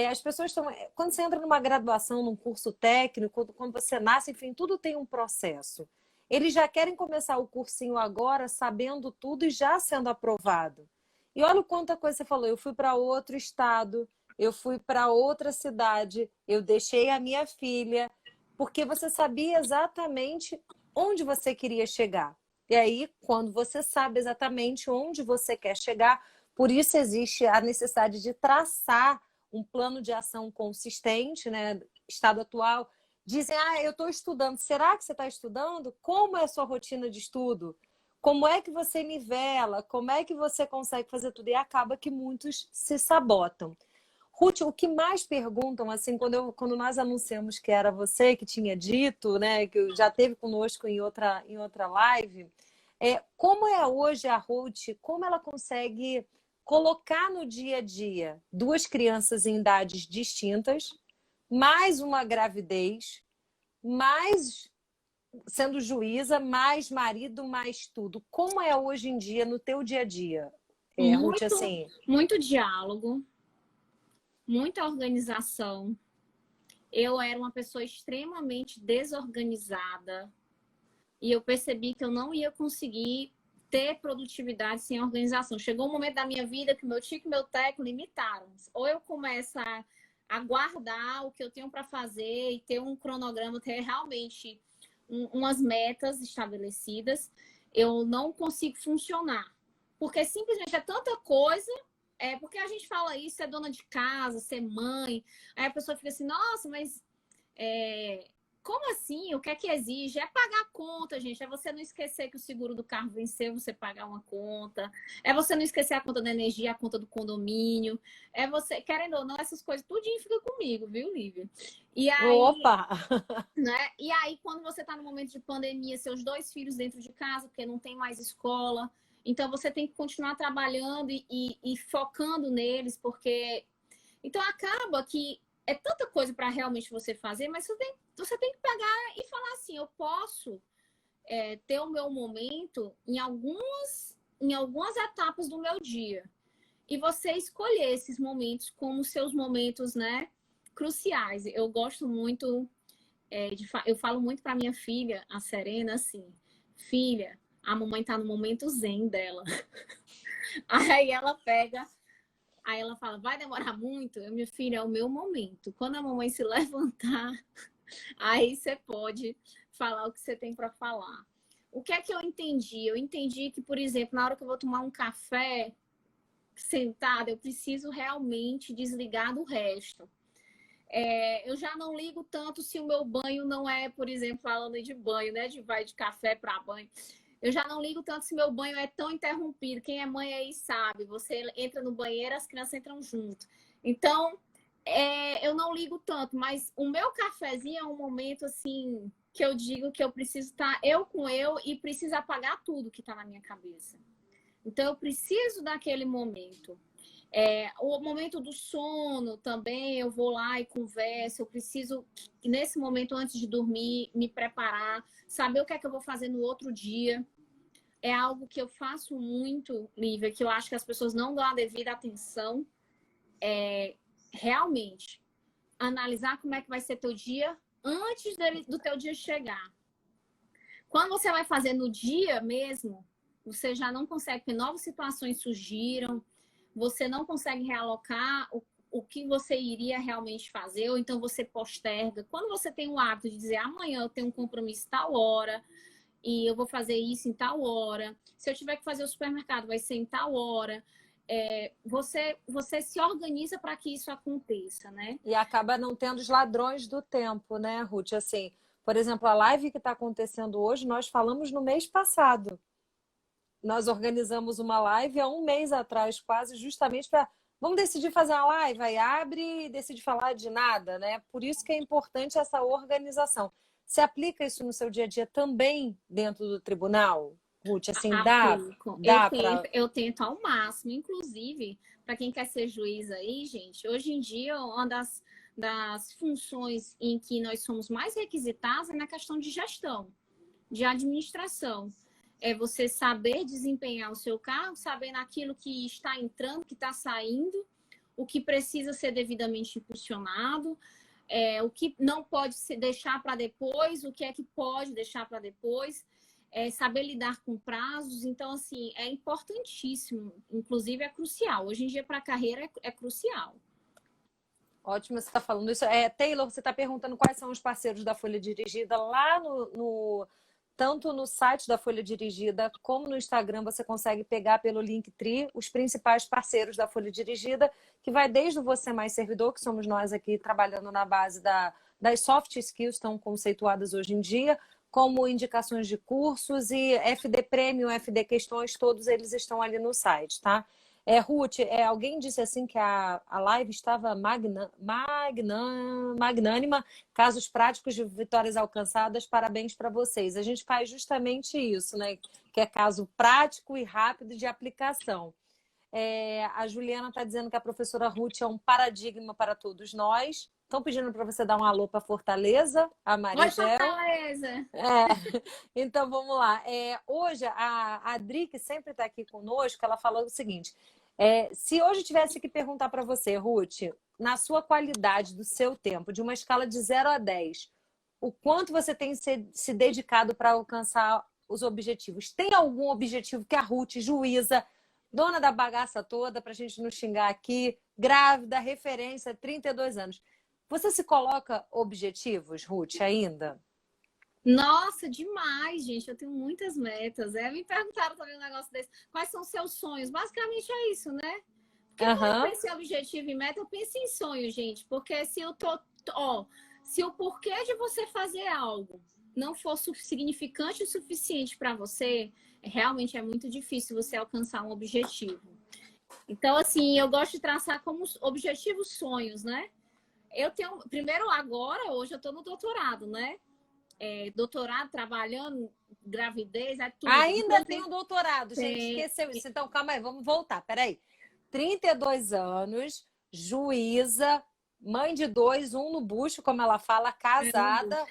As pessoas estão. Quando você entra numa graduação, num curso técnico, quando você nasce, enfim, tudo tem um processo. Eles já querem começar o cursinho agora, sabendo tudo e já sendo aprovado. E olha o quanta coisa você falou. Eu fui para outro estado, eu fui para outra cidade, eu deixei a minha filha, porque você sabia exatamente onde você queria chegar. E aí, quando você sabe exatamente onde você quer chegar, por isso existe a necessidade de traçar um plano de ação consistente, né? Estado atual. Dizem, eu estou estudando. Será que você está estudando? Como é a sua rotina de estudo? Como é que você nivela? Como é que você consegue fazer tudo? E acaba que muitos se sabotam. Ruth, o que mais perguntam, assim, quando nós anunciamos que era você que tinha dito, né, que já esteve conosco em outra live, como é hoje a Ruth, como ela consegue colocar no dia a dia 2 crianças em idades distintas, mais uma gravidez, mais sendo juíza, mais marido, mais tudo. Como é hoje em dia, no teu dia a dia, Ruth, Muito, assim? muito diálogo, muita organização. Eu era uma pessoa extremamente desorganizada e eu percebi que eu não ia conseguir ter produtividade sem organização. Chegou um momento da minha vida que meu tique e meu teco limitaram. Ou eu começo a guardar o que eu tenho para fazer e ter um cronograma, ter realmente umas metas estabelecidas, eu não consigo funcionar. Porque simplesmente é tanta coisa. Porque a gente fala isso, ser dona de casa, ser mãe. Aí a pessoa fica assim, nossa, mas como assim? O que é que exige? É pagar a conta, gente. É você não esquecer que o seguro do carro venceu, você pagar uma conta. É você não esquecer a conta da energia, a conta do condomínio. É você, querendo ou não, essas coisas, tudinho fica comigo, viu, Lívia? E aí, Opa! né? E aí, quando você está no momento de pandemia, seus 2 filhos dentro de casa, porque não tem mais escola. Então, você tem que continuar trabalhando e focando neles, porque... Então, acaba que é tanta coisa para realmente você fazer, mas você tem que pegar e falar assim, eu posso ter o meu momento em algumas etapas do meu dia. E você escolher esses momentos como seus momentos, né, cruciais. Eu gosto muito, eu falo muito para minha filha, a Serena, assim, filha, a mamãe está no momento zen dela. Aí ela pega... Aí ela fala, vai demorar muito? Minha filha, é o meu momento. Quando a mamãe se levantar, aí você pode falar o que você tem para falar. O que é que eu entendi? Eu entendi que, por exemplo, na hora que eu vou tomar um café sentada, eu preciso realmente desligar do resto. Eu já não ligo tanto se o meu banho não é, por exemplo, falando de banho, né? De vai de café para banho. Eu já não ligo tanto se meu banho é tão interrompido. Quem é mãe aí sabe. Você entra no banheiro, as crianças entram junto. Então, eu não ligo tanto, mas o meu cafezinho é um momento assim que eu digo que eu preciso estar eu com eu e preciso apagar tudo que está na minha cabeça. Então, eu preciso daquele momento. O momento do sono também, eu vou lá e converso. Eu preciso, nesse momento, antes de dormir, me preparar, saber o que é que eu vou fazer no outro dia. É algo que eu faço muito, Lívia, que eu acho que as pessoas não dão a devida atenção. Realmente, analisar como é que vai ser teu dia antes do teu dia chegar. Quando você vai fazer no dia mesmo, você já não consegue, porque novas situações surgiram, você não consegue realocar o que você iria realmente fazer, ou então você posterga. Quando você tem o hábito de dizer, amanhã eu tenho um compromisso tal hora, e eu vou fazer isso em tal hora, se eu tiver que fazer o supermercado, vai ser em tal hora, você se organiza para que isso aconteça, né? E acaba não tendo os ladrões do tempo, né, Ruth? Assim, por exemplo, a live que está acontecendo hoje, nós falamos no mês passado. Nós organizamos uma live há um mês atrás, quase, justamente para. Vamos decidir fazer uma live, aí abre e decide falar de nada, né? Por isso que é importante essa organização. Você aplica isso no seu dia a dia também dentro do tribunal, Ruth? Assim, Aplico. dá para. Eu tento ao máximo, inclusive, para quem quer ser juiz aí, gente, hoje em dia, uma das funções em que nós somos mais requisitados é na questão de gestão, de administração. É você saber desempenhar o seu cargo, saber naquilo que está entrando, que está saindo, o que precisa ser devidamente impulsionado, o que não pode se deixar para depois, o que é que pode deixar para depois, saber lidar com prazos. Então, assim, é importantíssimo, inclusive é crucial. Hoje em dia, para a carreira, é crucial. Ótimo, você está falando isso. Taylor, você está perguntando quais são os parceiros da Folha Dirigida lá tanto no site da Folha Dirigida como no Instagram, você consegue pegar pelo Linktree os principais parceiros da Folha Dirigida, que vai desde o Você Mais Servidor, que somos nós aqui trabalhando na base das soft skills, estão conceituadas hoje em dia, como indicações de cursos e FD Premium, FD Questões, todos eles estão ali no site, tá? Ruth, alguém disse assim que a live estava magnânima, casos práticos de vitórias alcançadas, parabéns para vocês. A gente faz justamente isso, né? Que é caso prático e rápido de aplicação. A Juliana está dizendo que a professora Ruth é um paradigma para todos nós. Estão pedindo para você dar um alô para Fortaleza, a Marigel. Oi, Fortaleza! Então, vamos lá. Hoje, a Adri, que sempre está aqui conosco, ela falou o seguinte, se hoje tivesse que perguntar para você, Ruth, na sua qualidade do seu tempo, de uma escala de 0 a 10, o quanto você tem se dedicado para alcançar os objetivos? Tem algum objetivo que a Ruth, juíza, dona da bagaça toda, para a gente não xingar aqui, grávida, referência, 32 anos, você se coloca objetivos, Ruth, ainda? Nossa, demais, gente. Eu tenho muitas metas. Me perguntaram também um negócio desse. Quais são os seus sonhos? Basicamente é isso, né? Porque quando eu penso em objetivo e meta, eu penso em sonho, gente. Porque se se o porquê de você fazer algo não for significante o suficiente para você, realmente é muito difícil você alcançar um objetivo. Então, assim, eu gosto de traçar como objetivos sonhos, né? Eu tenho, primeiro agora, hoje eu estou no doutorado, né? Doutorado, trabalhando, gravidez, tudo. Ainda então, tem um doutorado, gente, esqueceu isso. Então, calma aí, vamos voltar, peraí. 32 anos, juíza, mãe de 2, um no bucho, como ela fala, casada,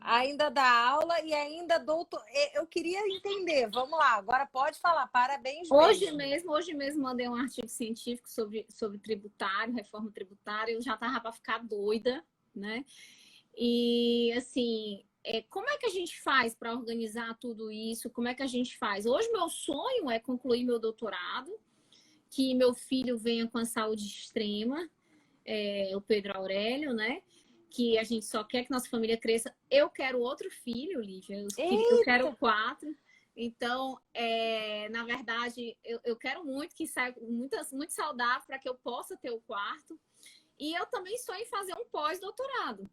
ainda dá aula e ainda doutor. Eu queria entender, vamos lá, agora pode falar, parabéns mesmo. Hoje mesmo mandei um artigo científico sobre tributário, reforma tributária, eu já estava para ficar doida, né? E, assim, como é que a gente faz para organizar tudo isso? Como é que a gente faz? Hoje, meu sonho é concluir meu doutorado, que meu filho venha com a saúde extrema, o Pedro Aurélio, né? Que a gente só quer que nossa família cresça. Eu quero outro filho, Lívia. Eu quero 4. Então, na verdade, eu quero muito que saia muito saudável para que eu possa ter o 4. E eu também sonho em fazer um pós-doutorado.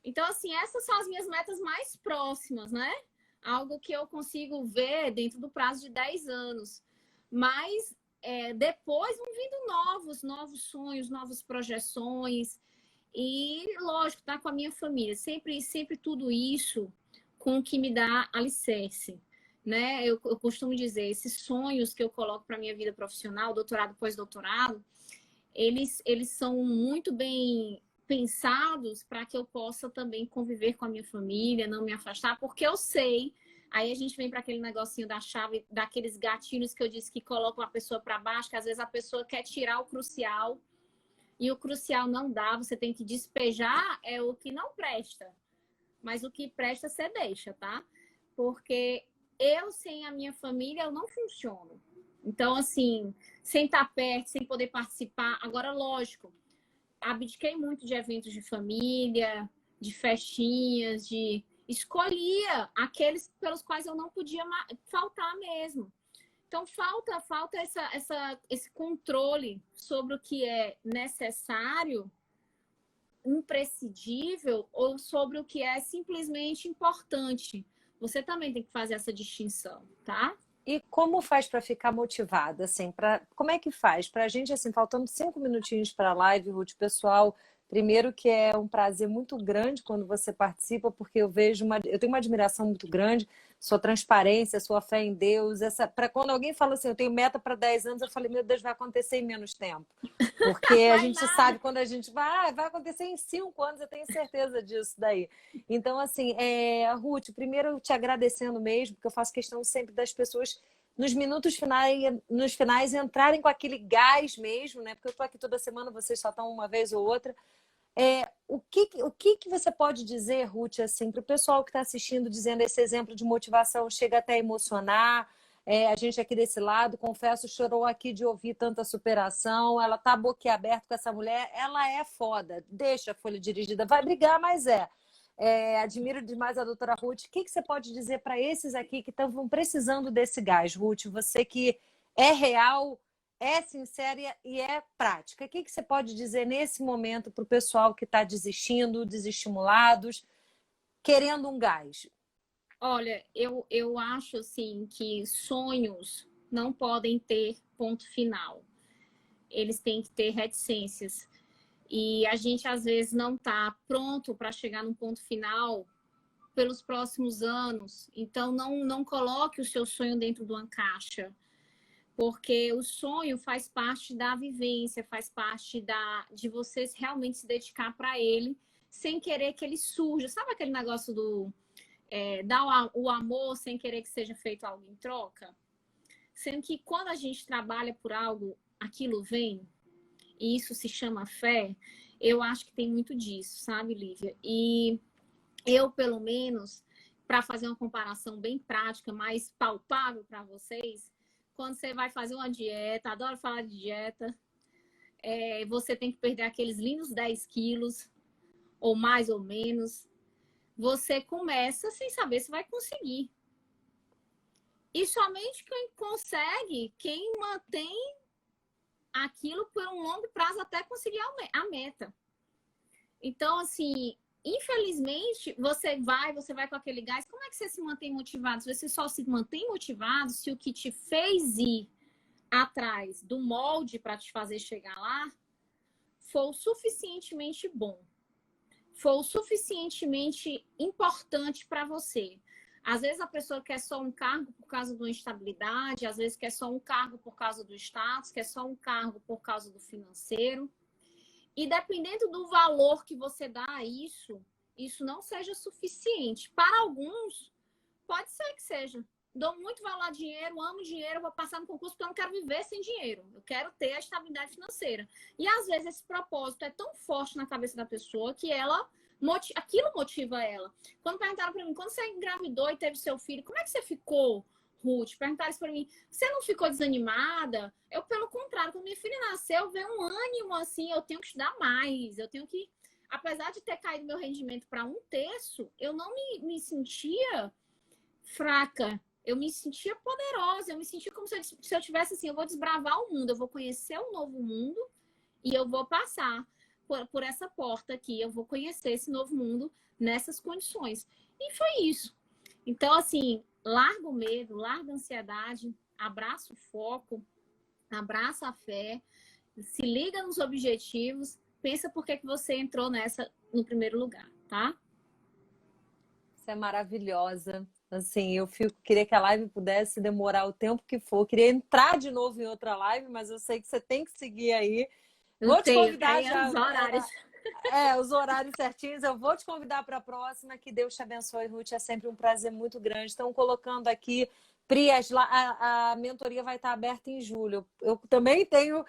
Então, assim, essas são as minhas metas mais próximas, né? algo que eu consigo ver dentro do prazo de 10 anos. Mas depois vão vindo novos sonhos, novas projeções. E, lógico, tá com a minha família. Sempre tudo isso com o que me dá alicerce. Né? Eu costumo dizer, esses sonhos que eu coloco para a minha vida profissional, doutorado, pós-doutorado, eles são muito bem pensados para que eu possa também conviver com a minha família, não me afastar, porque eu sei. Aí a gente vem para aquele negocinho da chave, daqueles gatilhos que eu disse que colocam a pessoa para baixo, que às vezes a pessoa quer tirar o crucial e o crucial não dá, você tem que despejar o que não presta. Mas o que presta você deixa, tá? Porque eu sem a minha família eu não funciono. Então, assim, sem estar perto, sem poder participar. Agora, lógico, abdiquei muito de eventos de família, de festinhas, escolhia aqueles pelos quais eu não podia faltar mesmo. Então, falta esse controle sobre o que é necessário, imprescindível, ou sobre o que é simplesmente importante. Você também tem que fazer essa distinção, tá? E como faz para ficar motivada, assim, como é que faz? Para a gente, assim, faltando 5 minutinhos para a live, Ruth, pessoal, primeiro que é um prazer muito grande quando você participa, porque eu tenho uma admiração muito grande, sua transparência, sua fé em Deus, para quando alguém fala assim, eu tenho meta para 10 anos, eu falei, meu Deus, vai acontecer em menos tempo. Porque a gente sabe quando a gente vai acontecer em 5 anos, eu tenho certeza disso daí. Então, assim, Ruth, primeiro te agradecendo mesmo, porque eu faço questão sempre das pessoas nos nos finais entrarem com aquele gás mesmo, né? Porque eu estou aqui toda semana, vocês só estão uma vez ou outra. O que você pode dizer, Ruth, assim, para o pessoal que está assistindo, dizendo esse exemplo de motivação chega até a emocionar? A gente aqui desse lado, confesso, chorou aqui de ouvir tanta superação. Ela tá boquiaberta com essa mulher, ela é foda. Deixa a Folha Dirigida, vai brigar, mas admiro demais a doutora Ruth. O que você pode dizer para esses aqui que estão precisando desse gás, Ruth? Você que é real, é sincera e é prática. O que você pode dizer nesse momento para o pessoal que está desistindo, desestimulados, querendo um gás? Olha, eu acho assim que sonhos não podem ter ponto final. Eles têm que ter reticências. E a gente às vezes não está pronto para chegar num ponto final pelos próximos anos. Então não coloque o seu sonho dentro de uma caixa, porque o sonho faz parte da vivência, faz parte de você realmente se dedicar para ele, sem querer que ele surja. Sabe aquele negócio dar o amor sem querer que seja feito algo em troca? Sendo que quando a gente trabalha por algo, aquilo vem, e isso se chama fé. Eu acho que tem muito disso, sabe, Lívia? E eu, pelo menos, para fazer uma comparação bem prática, mais palpável para vocês, quando você vai fazer uma dieta, adoro falar de dieta, você tem que perder aqueles lindos 10 quilos, ou mais ou menos. Você começa sem saber se vai conseguir. E somente quem consegue, quem mantém aquilo por um longo prazo até conseguir a meta. Então, assim, infelizmente, você vai com aquele gás. Como é que você se mantém motivado? Você só se mantém motivado se o que te fez ir atrás do molde para te fazer chegar lá for o suficientemente bom, for o suficientemente importante para você. Às vezes a pessoa quer só um cargo por causa de uma instabilidade, às vezes quer só um cargo por causa do status, quer só um cargo por causa do financeiro. E dependendo do valor que você dá a isso não seja suficiente. Para alguns, pode ser que seja. Dou muito valor a dinheiro, amo dinheiro, vou passar no concurso porque eu não quero viver sem dinheiro. Eu quero ter a estabilidade financeira. E às vezes esse propósito é tão forte na cabeça da pessoa que aquilo motiva ela. Quando perguntaram para mim, quando você engravidou e teve seu filho, como é que você ficou, Ruth? Perguntaram isso para mim, você não ficou desanimada? Eu, pelo contrário, quando minha filha nasceu, veio um ânimo assim, eu tenho que estudar mais, eu tenho que... Apesar de ter caído meu rendimento para 1/3, eu não me sentia fraca. Eu me sentia poderosa, eu me sentia como se eu tivesse assim, eu vou desbravar o mundo, eu vou conhecer um novo mundo e eu vou passar por essa porta aqui, eu vou conhecer esse novo mundo nessas condições. E foi isso. Então, assim, larga o medo, larga a ansiedade, abraça o foco, abraça a fé, se liga nos objetivos, pensa por que você entrou nessa no primeiro lugar, tá? Você é maravilhosa. Assim, queria que a live pudesse demorar o tempo que for. Queria entrar de novo em outra live, mas eu sei que você tem que seguir aí. Eu Vou te tenho, convidar tem já. os horários. Os horários certinhos. Eu vou te convidar para a próxima. Que Deus te abençoe, Ruth. É sempre um prazer muito grande. Estão colocando aqui, Pri, a mentoria vai estar aberta em julho. Eu também tenho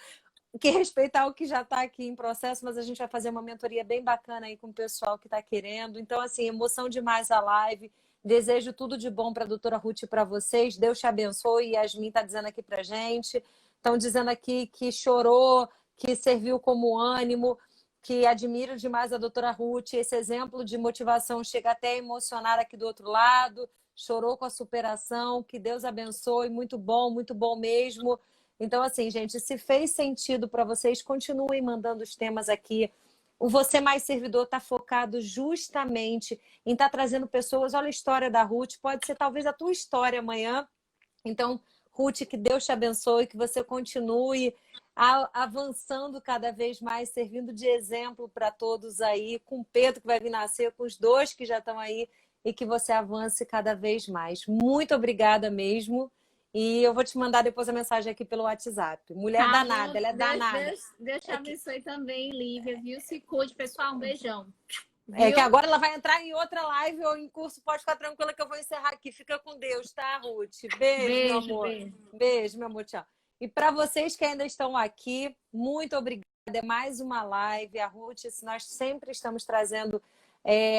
que respeitar o que já está aqui em processo, mas a gente vai fazer uma mentoria bem bacana aí com o pessoal que está querendo. Então, assim, emoção demais a live. Desejo tudo de bom para a doutora Ruth e para vocês. Deus te abençoe. Yasmin está dizendo aqui para gente. Estão dizendo aqui que chorou, que serviu como ânimo, que admiro demais a doutora Ruth. Esse exemplo de motivação chega até a emocionar aqui do outro lado. Chorou com a superação. Que Deus abençoe. Muito bom mesmo. Então, assim, gente, se fez sentido para vocês, continuem mandando os temas aqui. O Você Mais Servidor está focado justamente em estar trazendo pessoas. Olha a história da Ruth, pode ser talvez a tua história amanhã. Então, Ruth, que Deus te abençoe, que você continue avançando cada vez mais, servindo de exemplo para todos aí, com o Pedro que vai vir nascer, com os dois que já estão aí, e que você avance cada vez mais. Muito obrigada mesmo. E eu vou te mandar depois a mensagem aqui pelo WhatsApp. Mulher Tá danada, bom? ela é danada. Deus te abençoe também, Lívia, viu? Se cuide, pessoal. Um beijão. É que Viu? agora ela vai entrar em outra live ou em curso, pode ficar tranquila que eu vou encerrar aqui. Fica com Deus, tá, Ruth? Beijo, meu Beijo, amor. beijo. Beijo, meu amor. Tchau. E para vocês que ainda estão aqui, muito obrigada. É mais uma live. A Ruth, nós sempre estamos trazendo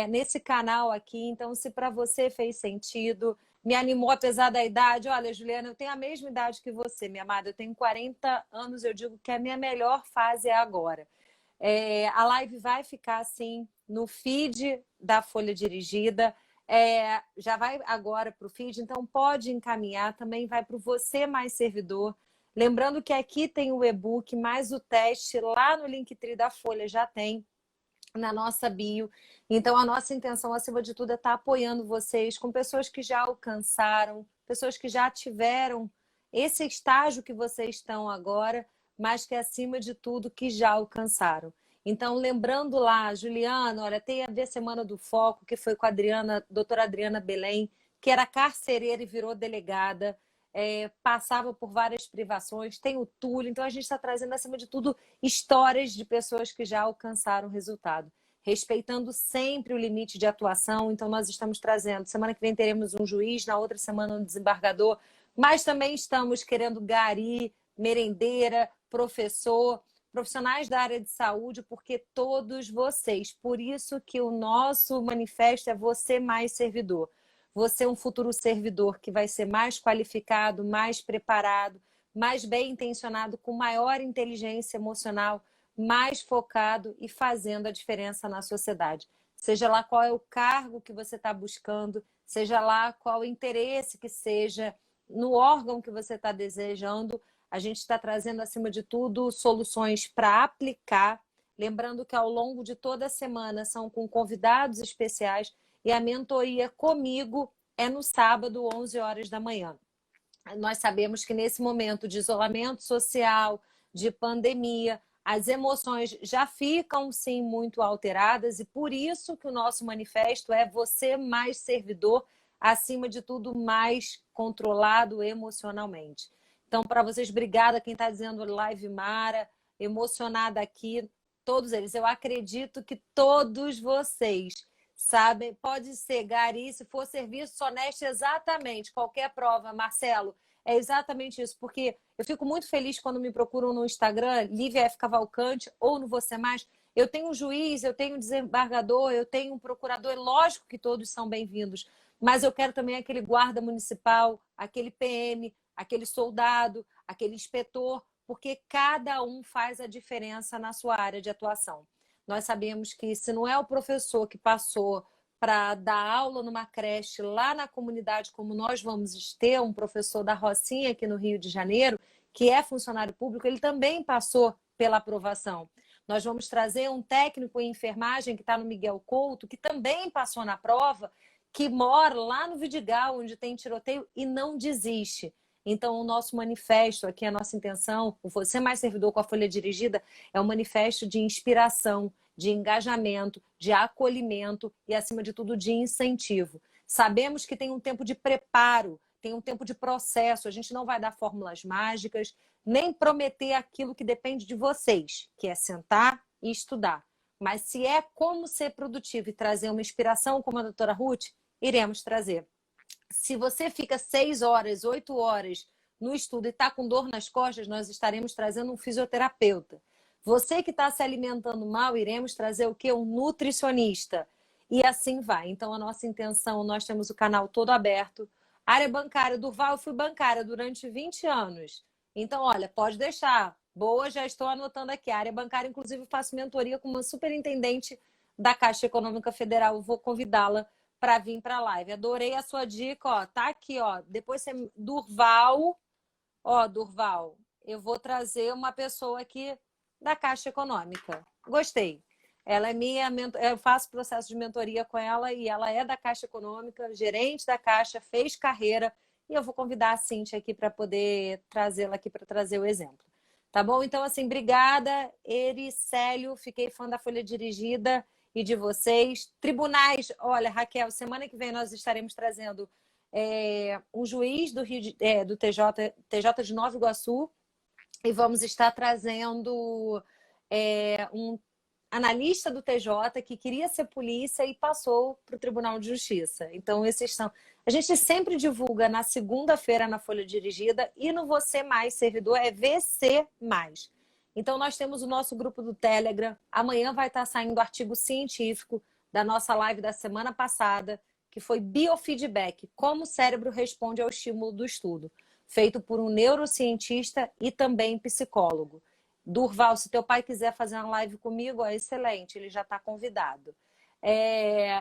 nesse canal aqui. Então, se para você fez sentido, me animou apesar da idade. Olha, Juliana, eu tenho a mesma idade que você, minha amada. Eu tenho 40 anos. Eu digo que a minha melhor fase é agora. A live vai ficar assim no feed da Folha Dirigida. Já vai agora para o feed, então pode encaminhar, também vai para o Você Mais Servidor. Lembrando que aqui tem o e-book, mais o teste lá no Linktree da Folha já tem na nossa bio. Então, a nossa intenção, acima de tudo, é estar apoiando vocês com pessoas que já alcançaram, pessoas que já tiveram esse estágio que vocês estão agora, mas que, acima de tudo, que já alcançaram. Então, lembrando lá, Juliana, olha, tem a ver Semana do Foco, que foi com a Adriana, doutora Adriana Belém, que era carcereira e virou delegada, passava por várias privações, tem o Túlio, então a gente está trazendo, acima de tudo, histórias de pessoas que já alcançaram resultado, respeitando sempre o limite de atuação. Então, nós estamos trazendo, semana que vem teremos um juiz, na outra semana um desembargador, mas também estamos querendo gari, merendeira, professor, profissionais da área de saúde, porque todos vocês, por isso que o nosso manifesto é Você Mais Servidor. Você é um futuro servidor que vai ser mais qualificado, mais preparado, mais bem intencionado, com maior inteligência emocional, mais focado e fazendo a diferença na sociedade. Seja lá qual é o cargo que você está buscando, seja lá qual o interesse que seja, no órgão que você está desejando, a gente está trazendo, acima de tudo, soluções para aplicar. Lembrando que ao longo de toda a semana são com convidados especiais e a mentoria comigo é no sábado, 11 horas da manhã. Nós sabemos que nesse momento de isolamento social, de pandemia, as emoções já ficam, sim, muito alteradas e por isso que o nosso manifesto é Você Mais Servidor, acima de tudo, mais controlado emocionalmente. Então, para vocês, obrigada quem está dizendo live Mara, emocionada aqui, todos eles. Eu acredito que todos vocês sabem, pode ser gari, se for serviço honesto, exatamente, qualquer prova, Marcelo, é exatamente isso, porque eu fico muito feliz quando me procuram no Instagram, Lívia F. Cavalcante, ou no Você Mais. Eu tenho um juiz, eu tenho um desembargador, eu tenho um procurador, lógico que todos são bem-vindos, mas eu quero também aquele guarda municipal, aquele PM, aquele soldado, aquele inspetor, porque cada um faz a diferença na sua área de atuação. Nós sabemos que se não é o professor que passou para dar aula numa creche lá na comunidade, como nós vamos ter um professor da Rocinha aqui no Rio de Janeiro, que é funcionário público, ele também passou pela aprovação. Nós vamos trazer um técnico em enfermagem que está no Miguel Couto, que também passou na prova, que mora lá no Vidigal, onde tem tiroteio, e não desiste. Então, o nosso manifesto aqui, a nossa intenção, o Você Mais Servidor com a Folha Dirigida, é um manifesto de inspiração, de engajamento, de acolhimento e, acima de tudo, de incentivo. Sabemos que tem um tempo de preparo, tem um tempo de processo, a gente não vai dar fórmulas mágicas, nem prometer aquilo que depende de vocês, que é sentar e estudar. Mas se é como ser produtivo e trazer uma inspiração, como a doutora Ruth, iremos trazer. Se você fica 6 horas, 8 horas no estudo e está com dor nas costas, nós estaremos trazendo um fisioterapeuta. Você que está se alimentando mal, iremos trazer o quê? Um nutricionista. E assim vai. Então, a nossa intenção, nós temos o canal todo aberto. Área bancária, Durval, eu fui bancária durante 20 anos. Então, olha, pode deixar. Boa, já estou anotando aqui. A área bancária, inclusive, faço mentoria com uma superintendente da Caixa Econômica Federal. Eu vou convidá-la para vir para a live. Adorei a sua dica, ó. Tá aqui, ó. Depois você Durval, ó, Durval, eu vou trazer uma pessoa aqui da Caixa Econômica. Gostei. Ela é minha, eu faço processo de mentoria com ela e ela é da Caixa Econômica, gerente da Caixa, fez carreira e eu vou convidar a Cíntia aqui para poder trazê-la aqui para trazer o exemplo. Tá bom? Então, assim, obrigada, Ericélio, fiquei fã da Folha Dirigida e de vocês. Tribunais, olha, Raquel, semana que vem nós estaremos trazendo um juiz do do TJ de Nova Iguaçu e vamos estar trazendo um analista do TJ que queria ser polícia e passou para o Tribunal de Justiça. Então, esses são... A gente sempre divulga na segunda-feira na Folha Dirigida e no Você Mais Servidor é VC+. Então, nós temos o nosso grupo do Telegram. Amanhã vai estar saindo o artigo científico da nossa live da semana passada, que foi biofeedback, como o cérebro responde ao estímulo do estudo, feito por um neurocientista e também psicólogo. Durval, se teu pai quiser fazer uma live comigo, é excelente, ele já está convidado.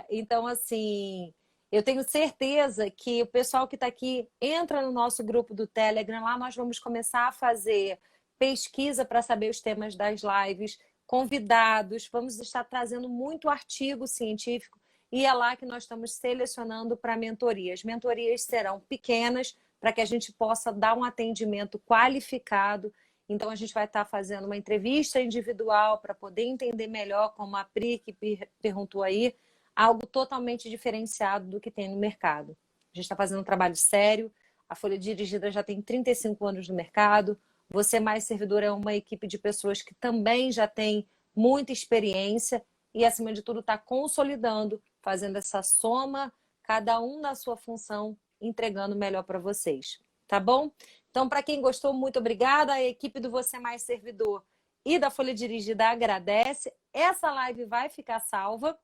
Então, assim, eu tenho certeza que o pessoal que está aqui entra no nosso grupo do Telegram, lá nós vamos começar a fazer pesquisa para saber os temas das lives, convidados, vamos estar trazendo muito artigo científico e é lá que nós estamos selecionando para mentorias. Mentorias serão pequenas para que a gente possa dar um atendimento qualificado. Então, a gente vai estar fazendo uma entrevista individual para poder entender melhor, como a Pri que perguntou aí, algo totalmente diferenciado do que tem no mercado. A gente está fazendo um trabalho sério, a Folha Dirigida já tem 35 anos no mercado, Você Mais Servidor é uma equipe de pessoas que também já tem muita experiência e, acima de tudo, está consolidando, fazendo essa soma, cada um na sua função, entregando melhor para vocês. Tá bom? Então, para quem gostou, muito obrigada. A equipe do Você Mais Servidor e da Folha Dirigida agradece. Essa live vai ficar salva.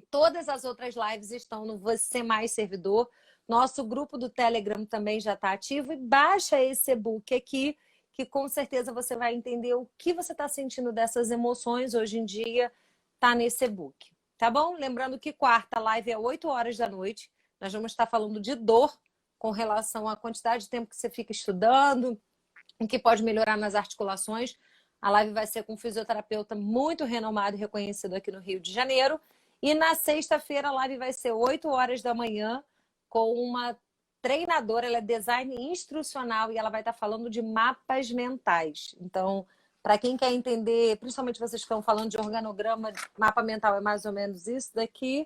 Todas as outras lives estão no Você Mais Servidor. Nosso grupo do Telegram também já está ativo. E baixa esse e-book aqui, que com certeza você vai entender o que você está sentindo dessas emoções hoje em dia. Está nesse e-book. Tá bom? Lembrando que quarta a live é 8 horas da noite. Nós vamos estar falando de dor, com relação à quantidade de tempo que você fica estudando, o que pode melhorar nas articulações. A live vai ser com um fisioterapeuta muito renomado e reconhecido aqui no Rio de Janeiro. E na sexta-feira a live vai ser 8 horas da manhã com uma treinadora, ela é design instrucional e ela vai estar falando de mapas mentais. Então, para quem quer entender, principalmente vocês que estão falando de organograma, mapa mental é mais ou menos isso daqui,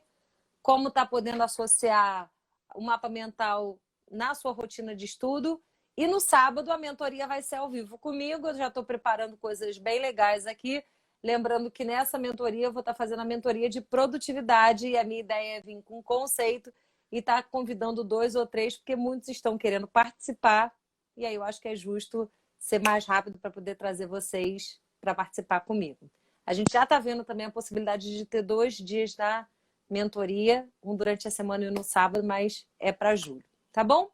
como está podendo associar o mapa mental na sua rotina de estudo. E no sábado a mentoria vai ser ao vivo comigo. Eu já estou preparando coisas bem legais aqui. Lembrando que nessa mentoria eu vou estar fazendo a mentoria de produtividade e a minha ideia é vir com um conceito e estar convidando 2 ou 3, porque muitos estão querendo participar. E aí eu acho que é justo ser mais rápido para poder trazer vocês para participar comigo. A gente já está vendo também a possibilidade de ter 2 dias da mentoria, um durante a semana e um no sábado, mas é para julho, tá bom?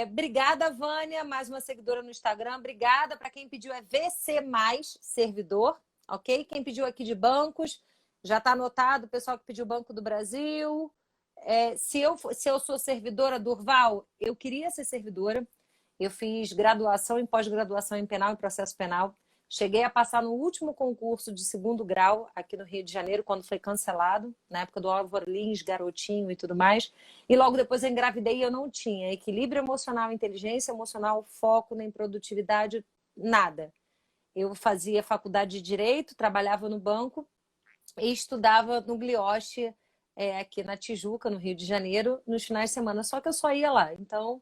Obrigada, Vânia, mais uma seguidora no Instagram. Obrigada para quem pediu, é VC Mais Servidor, ok? Quem pediu aqui de bancos, já está anotado, o pessoal que pediu Banco do Brasil. Se eu sou servidora, Durval, eu queria ser servidora. Eu fiz graduação e pós-graduação em penal e processo penal. Cheguei a passar no último concurso de segundo grau aqui no Rio de Janeiro, quando foi cancelado, na época do Álvaro Lins, Garotinho e tudo mais. E logo depois eu engravidei e eu não tinha equilíbrio emocional, inteligência emocional, foco nem produtividade, nada. Eu fazia faculdade de Direito, trabalhava no banco e estudava no Glioche, aqui na Tijuca, no Rio de Janeiro, nos finais de semana. Só que eu só ia lá. Então,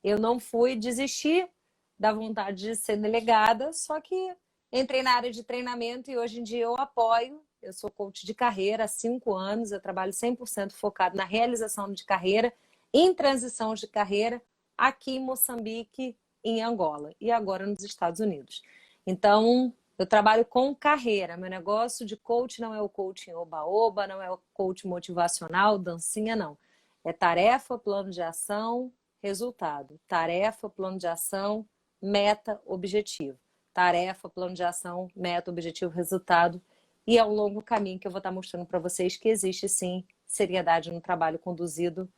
eu não fui desistir da vontade de ser delegada, só que entrei na área de treinamento e hoje em dia eu apoio. Eu sou coach de carreira há 5 anos, eu trabalho 100% focado na realização de carreira, em transição de carreira, aqui em Moçambique, em Angola e agora nos Estados Unidos. Então, eu trabalho com carreira. Meu negócio de coach não é o coaching oba-oba, não é o coach motivacional, dancinha, não. É tarefa, plano de ação, resultado. Tarefa, plano de ação, meta, objetivo. Tarefa, plano de ação, meta, objetivo, resultado. E é um longo caminho que eu vou estar mostrando para vocês que existe, sim, seriedade no trabalho conduzido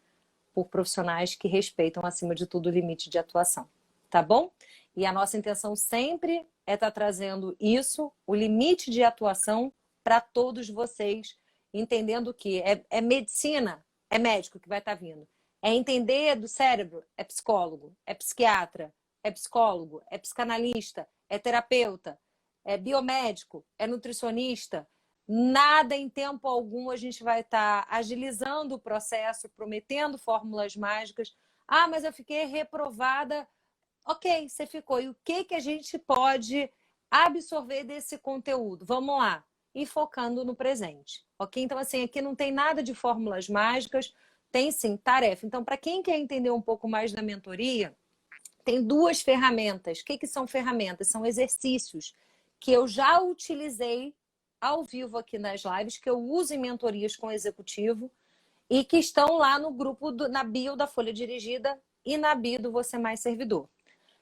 por profissionais que respeitam, acima de tudo, o limite de atuação. Tá bom? E a nossa intenção sempre é estar trazendo isso, o limite de atuação, para todos vocês, entendendo que é medicina, é médico que vai estar vindo. É entender do cérebro, é psicólogo, é psiquiatra, é psicólogo, é psicanalista, é terapeuta, é biomédico, é nutricionista. Nada em tempo algum a gente vai estar agilizando o processo, prometendo fórmulas mágicas. Ah, mas eu fiquei reprovada. Ok, você ficou. E o que que a gente pode absorver desse conteúdo? Vamos lá. E focando no presente. Ok? Então, assim, aqui não tem nada de fórmulas mágicas, tem sim tarefa. Então, para quem quer entender um pouco mais da mentoria, tem 2 ferramentas. O que que são ferramentas? São exercícios que eu já utilizei ao vivo aqui nas lives, que eu uso em mentorias com o executivo e que estão lá no grupo, na bio da Folha Dirigida e na bio do Você Mais Servidor.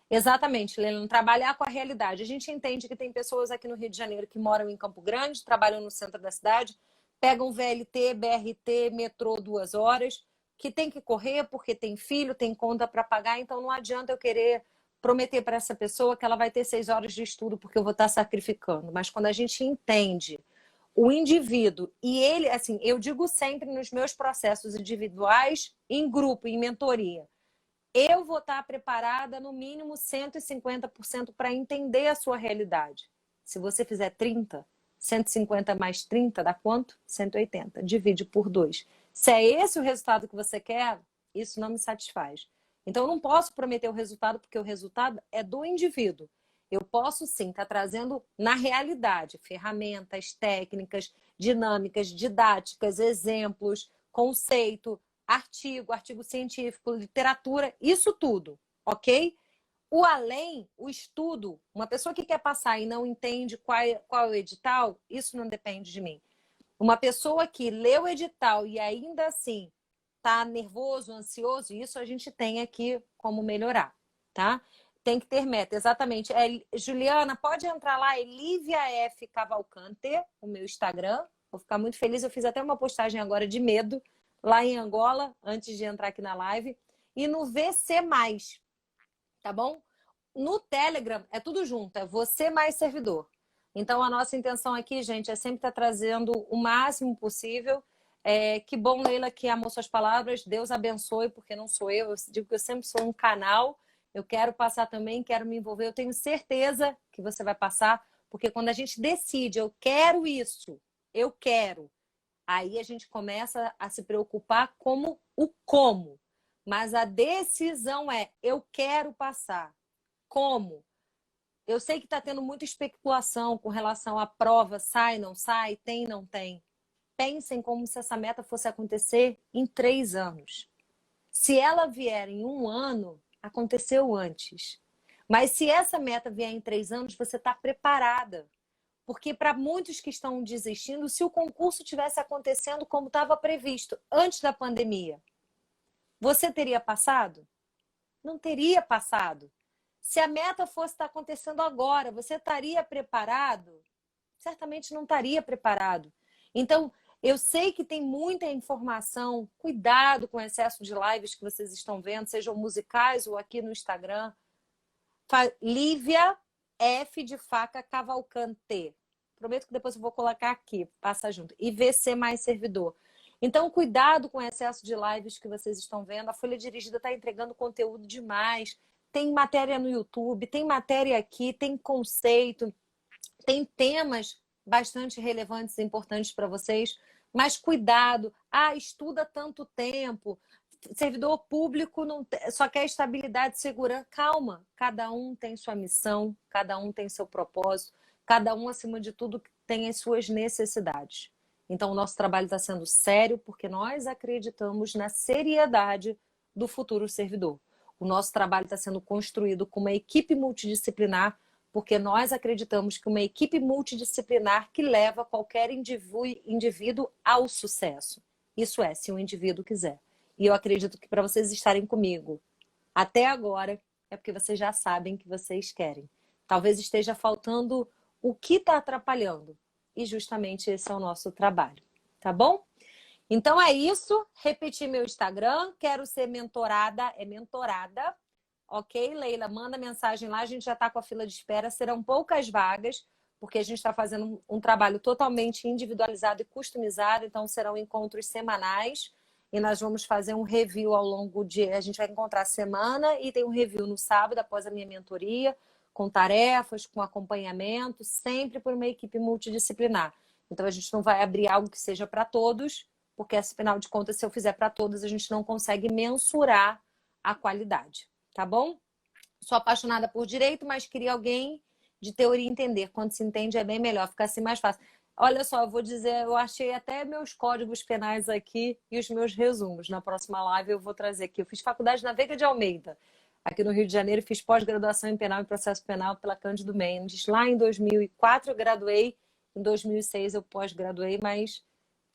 Exatamente, Leilão, trabalhar com a realidade. A gente entende que tem pessoas aqui no Rio de Janeiro que moram em Campo Grande, trabalham no centro da cidade, pegam VLT, BRT, metrô 2 horas, que tem que correr porque tem filho, tem conta para pagar, então não adianta eu querer prometer para essa pessoa que ela vai ter 6 horas de estudo porque eu vou estar sacrificando. Mas quando a gente entende o indivíduo, e ele, assim, eu digo sempre nos meus processos individuais, em grupo, em mentoria, eu vou estar preparada no mínimo 150% para entender a sua realidade. Se você fizer 30, 150 mais 30 dá quanto? 180. Divide por 2. Se é esse o resultado que você quer, isso não me satisfaz. Então, eu não posso prometer o resultado, porque o resultado é do indivíduo. Eu posso, sim, estar trazendo na realidade ferramentas, técnicas, dinâmicas, didáticas, exemplos, conceito, artigo científico, literatura, isso tudo, ok? O além, o estudo, uma pessoa que quer passar e não entende qual é o edital, isso não depende de mim. Uma pessoa que lê o edital e ainda assim está nervoso, ansioso, isso a gente tem aqui como melhorar, tá? Tem que ter meta, exatamente. Juliana, pode entrar lá, Elívia F. Cavalcante, o meu Instagram. Vou ficar muito feliz. Eu fiz até uma postagem agora de medo, lá em Angola, antes de entrar aqui na live. E no VC+, tá bom? No Telegram é tudo junto, é você mais servidor. Então, a nossa intenção aqui, gente, é sempre estar trazendo o máximo possível. Que bom, Leila, que amou suas palavras. Deus abençoe, porque não sou eu. Eu digo que eu sempre sou um canal. Eu quero passar também, quero me envolver. Eu tenho certeza que você vai passar, porque quando a gente decide, eu quero isso, eu quero, aí a gente começa a se preocupar como o como. Mas a decisão é, eu quero passar. Como? Eu sei que está tendo muita especulação com relação à prova, sai, não sai, tem, não tem. Pensem como se essa meta fosse acontecer em 3 anos. Se ela vier em 1 ano, aconteceu antes. Mas se essa meta vier em 3 anos, você está preparada. Porque para muitos que estão desistindo, se o concurso tivesse acontecendo como estava previsto antes da pandemia, você teria passado? Não teria passado. Se a meta fosse estar acontecendo agora, você estaria preparado? Certamente não estaria preparado. Então, eu sei que tem muita informação. Cuidado com o excesso de lives que vocês estão vendo, sejam musicais ou aqui no Instagram. Lívia F de faca Cavalcante. Prometo que depois eu vou colocar aqui, passa junto. E VC mais servidor. Então, cuidado com o excesso de lives que vocês estão vendo. A Folha Dirigida está entregando conteúdo demais. Tem matéria no YouTube, tem matéria aqui, tem conceito, tem temas bastante relevantes e importantes para vocês. Mas cuidado. Estuda tanto tempo. Servidor público não só quer estabilidade e segurança. Calma, cada um tem sua missão, cada um tem seu propósito, cada um, acima de tudo, tem as suas necessidades. Então, o nosso trabalho está sendo sério porque nós acreditamos na seriedade do futuro servidor. O nosso trabalho está sendo construído com uma equipe multidisciplinar porque nós acreditamos que uma equipe multidisciplinar que leva qualquer indivíduo ao sucesso. Isso é, se o indivíduo quiser. E eu acredito que para vocês estarem comigo até agora é porque vocês já sabem que vocês querem. Talvez esteja faltando o que está atrapalhando. E justamente esse é o nosso trabalho. Tá bom? Então é isso. Repetir meu Instagram. Quero ser mentorada. É mentorada. Ok, Leila? Manda mensagem lá. A gente já está com a fila de espera. Serão poucas vagas, porque a gente está fazendo um trabalho totalmente individualizado e customizado. Então serão encontros semanais. E nós vamos fazer um review ao longo de... A gente vai encontrar a semana e tem um review no sábado, após a minha mentoria, com tarefas, com acompanhamento, sempre por uma equipe multidisciplinar. Então, a gente não vai abrir algo que seja para todos, porque, afinal de contas, se eu fizer para todos, a gente não consegue mensurar a qualidade. Tá bom? Sou apaixonada por direito, mas queria alguém de teoria entender. Quando se entende, é bem melhor, fica assim mais fácil. Olha só, eu vou dizer, eu achei até meus códigos penais aqui e os meus resumos. Na próxima live eu vou trazer aqui. Eu fiz faculdade na Veiga de Almeida, aqui no Rio de Janeiro. Fiz pós-graduação em penal e processo penal pela Cândido Mendes. Lá em 2004 eu graduei, em 2006 eu pós-graduei, mas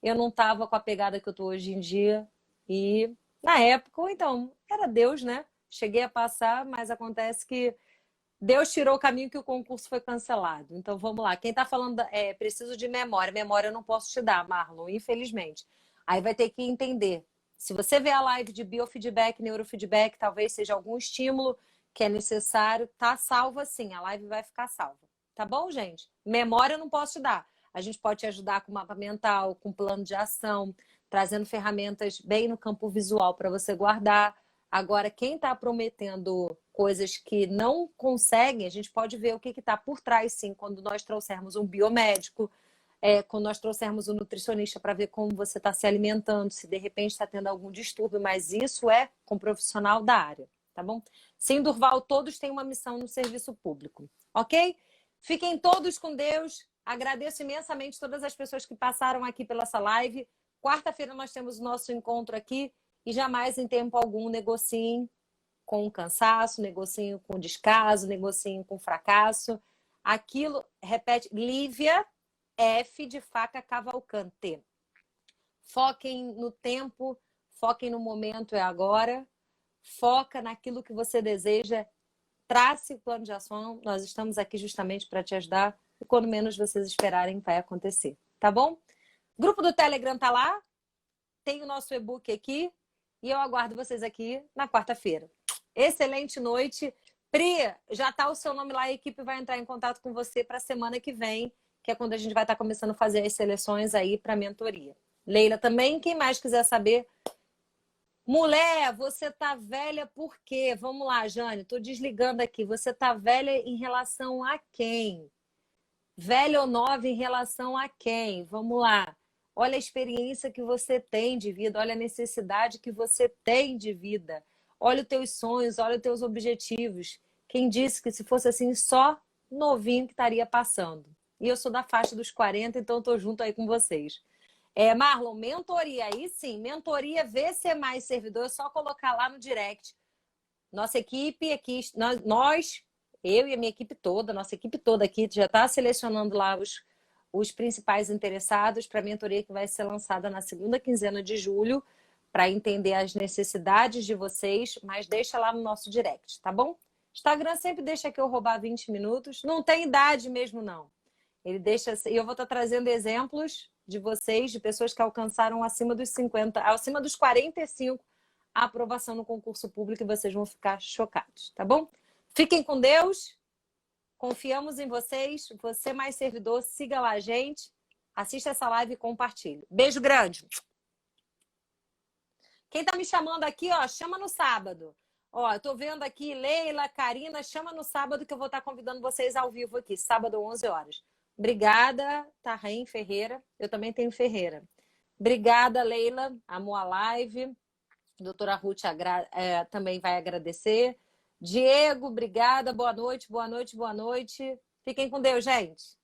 eu não estava com a pegada que eu estou hoje em dia. E na época, ou então, era Deus, né? Cheguei a passar, mas acontece que Deus tirou o caminho que o concurso foi cancelado. Então, vamos lá. Quem está falando, preciso de memória. Memória eu não posso te dar, Marlon, infelizmente. Aí vai ter que entender. Se você vê a live de biofeedback, neurofeedback, talvez seja algum estímulo que é necessário, tá salva sim. A live vai ficar salva. Tá bom, gente? Memória eu não posso te dar. A gente pode te ajudar com mapa mental, com plano de ação, trazendo ferramentas bem no campo visual para você guardar. Agora, quem está prometendo coisas que não conseguem, a gente pode ver o que está por trás, sim, quando nós trouxermos um biomédico, quando nós trouxermos um nutricionista para ver como você está se alimentando, se de repente está tendo algum distúrbio, mas isso é com um profissional da área, tá bom? Sim, Durval, todos têm uma missão no serviço público, ok? Fiquem todos com Deus. Agradeço imensamente todas as pessoas que passaram aqui pela essa live. Quarta-feira nós temos o nosso encontro aqui. E jamais, em tempo algum, negociem com cansaço, negociem com descaso, negociem com fracasso. Aquilo, repete, Lívia F de faca Cavalcante. Foquem no tempo, foquem no momento, é agora. Foca naquilo que você deseja. Trace o plano de ação. Nós estamos aqui justamente para te ajudar. E quando menos vocês esperarem, vai acontecer. Tá bom? Grupo do Telegram tá lá. Tem o nosso e-book aqui. E eu aguardo vocês aqui na quarta-feira. Excelente noite. Pri, já está o seu nome lá, a equipe vai entrar em contato com você para a semana que vem, que é quando a gente vai estar começando a fazer as seleções aí para a mentoria. Leila também, quem mais quiser saber. Mulher, você tá velha por quê? Vamos lá, Jane, tô desligando aqui. Você tá velha em relação a quem? Velha ou nova em relação a quem? Vamos lá. Olha a experiência que você tem de vida, olha a necessidade que você tem de vida. Olha os teus sonhos, olha os teus objetivos. Quem disse que se fosse assim, só novinho que estaria passando? E eu sou da faixa dos 40, então estou junto aí com vocês. Marlon, mentoria, aí sim, mentoria VC mais servidor, é só colocar lá no direct. Nossa equipe aqui, nós, eu e a minha equipe toda, nossa equipe toda aqui já está selecionando lá os principais interessados para a mentoria que vai ser lançada na segunda quinzena de julho, para entender as necessidades de vocês, mas deixa lá no nosso direct, tá bom? Instagram sempre deixa que eu roubar 20 minutos, não tem idade mesmo não. Ele deixa, e eu vou estar trazendo exemplos de vocês, de pessoas que alcançaram acima dos 50, acima dos 45, a aprovação no concurso público, e vocês vão ficar chocados, tá bom? Fiquem com Deus. Confiamos em vocês. Você mais servidor, siga lá a gente. Assista essa live e compartilhe. Beijo grande. Quem tá me chamando aqui, ó, chama no sábado. Ó, eu tô vendo aqui Leila, Karina, chama no sábado que eu vou estar convidando vocês ao vivo aqui, sábado, 11 horas. Obrigada, Tarém Ferreira. Eu também tenho Ferreira. Obrigada, Leila. Amou a live. Doutora Ruth também vai agradecer. Diego, obrigada. Boa noite, boa noite, boa noite. Fiquem com Deus, gente.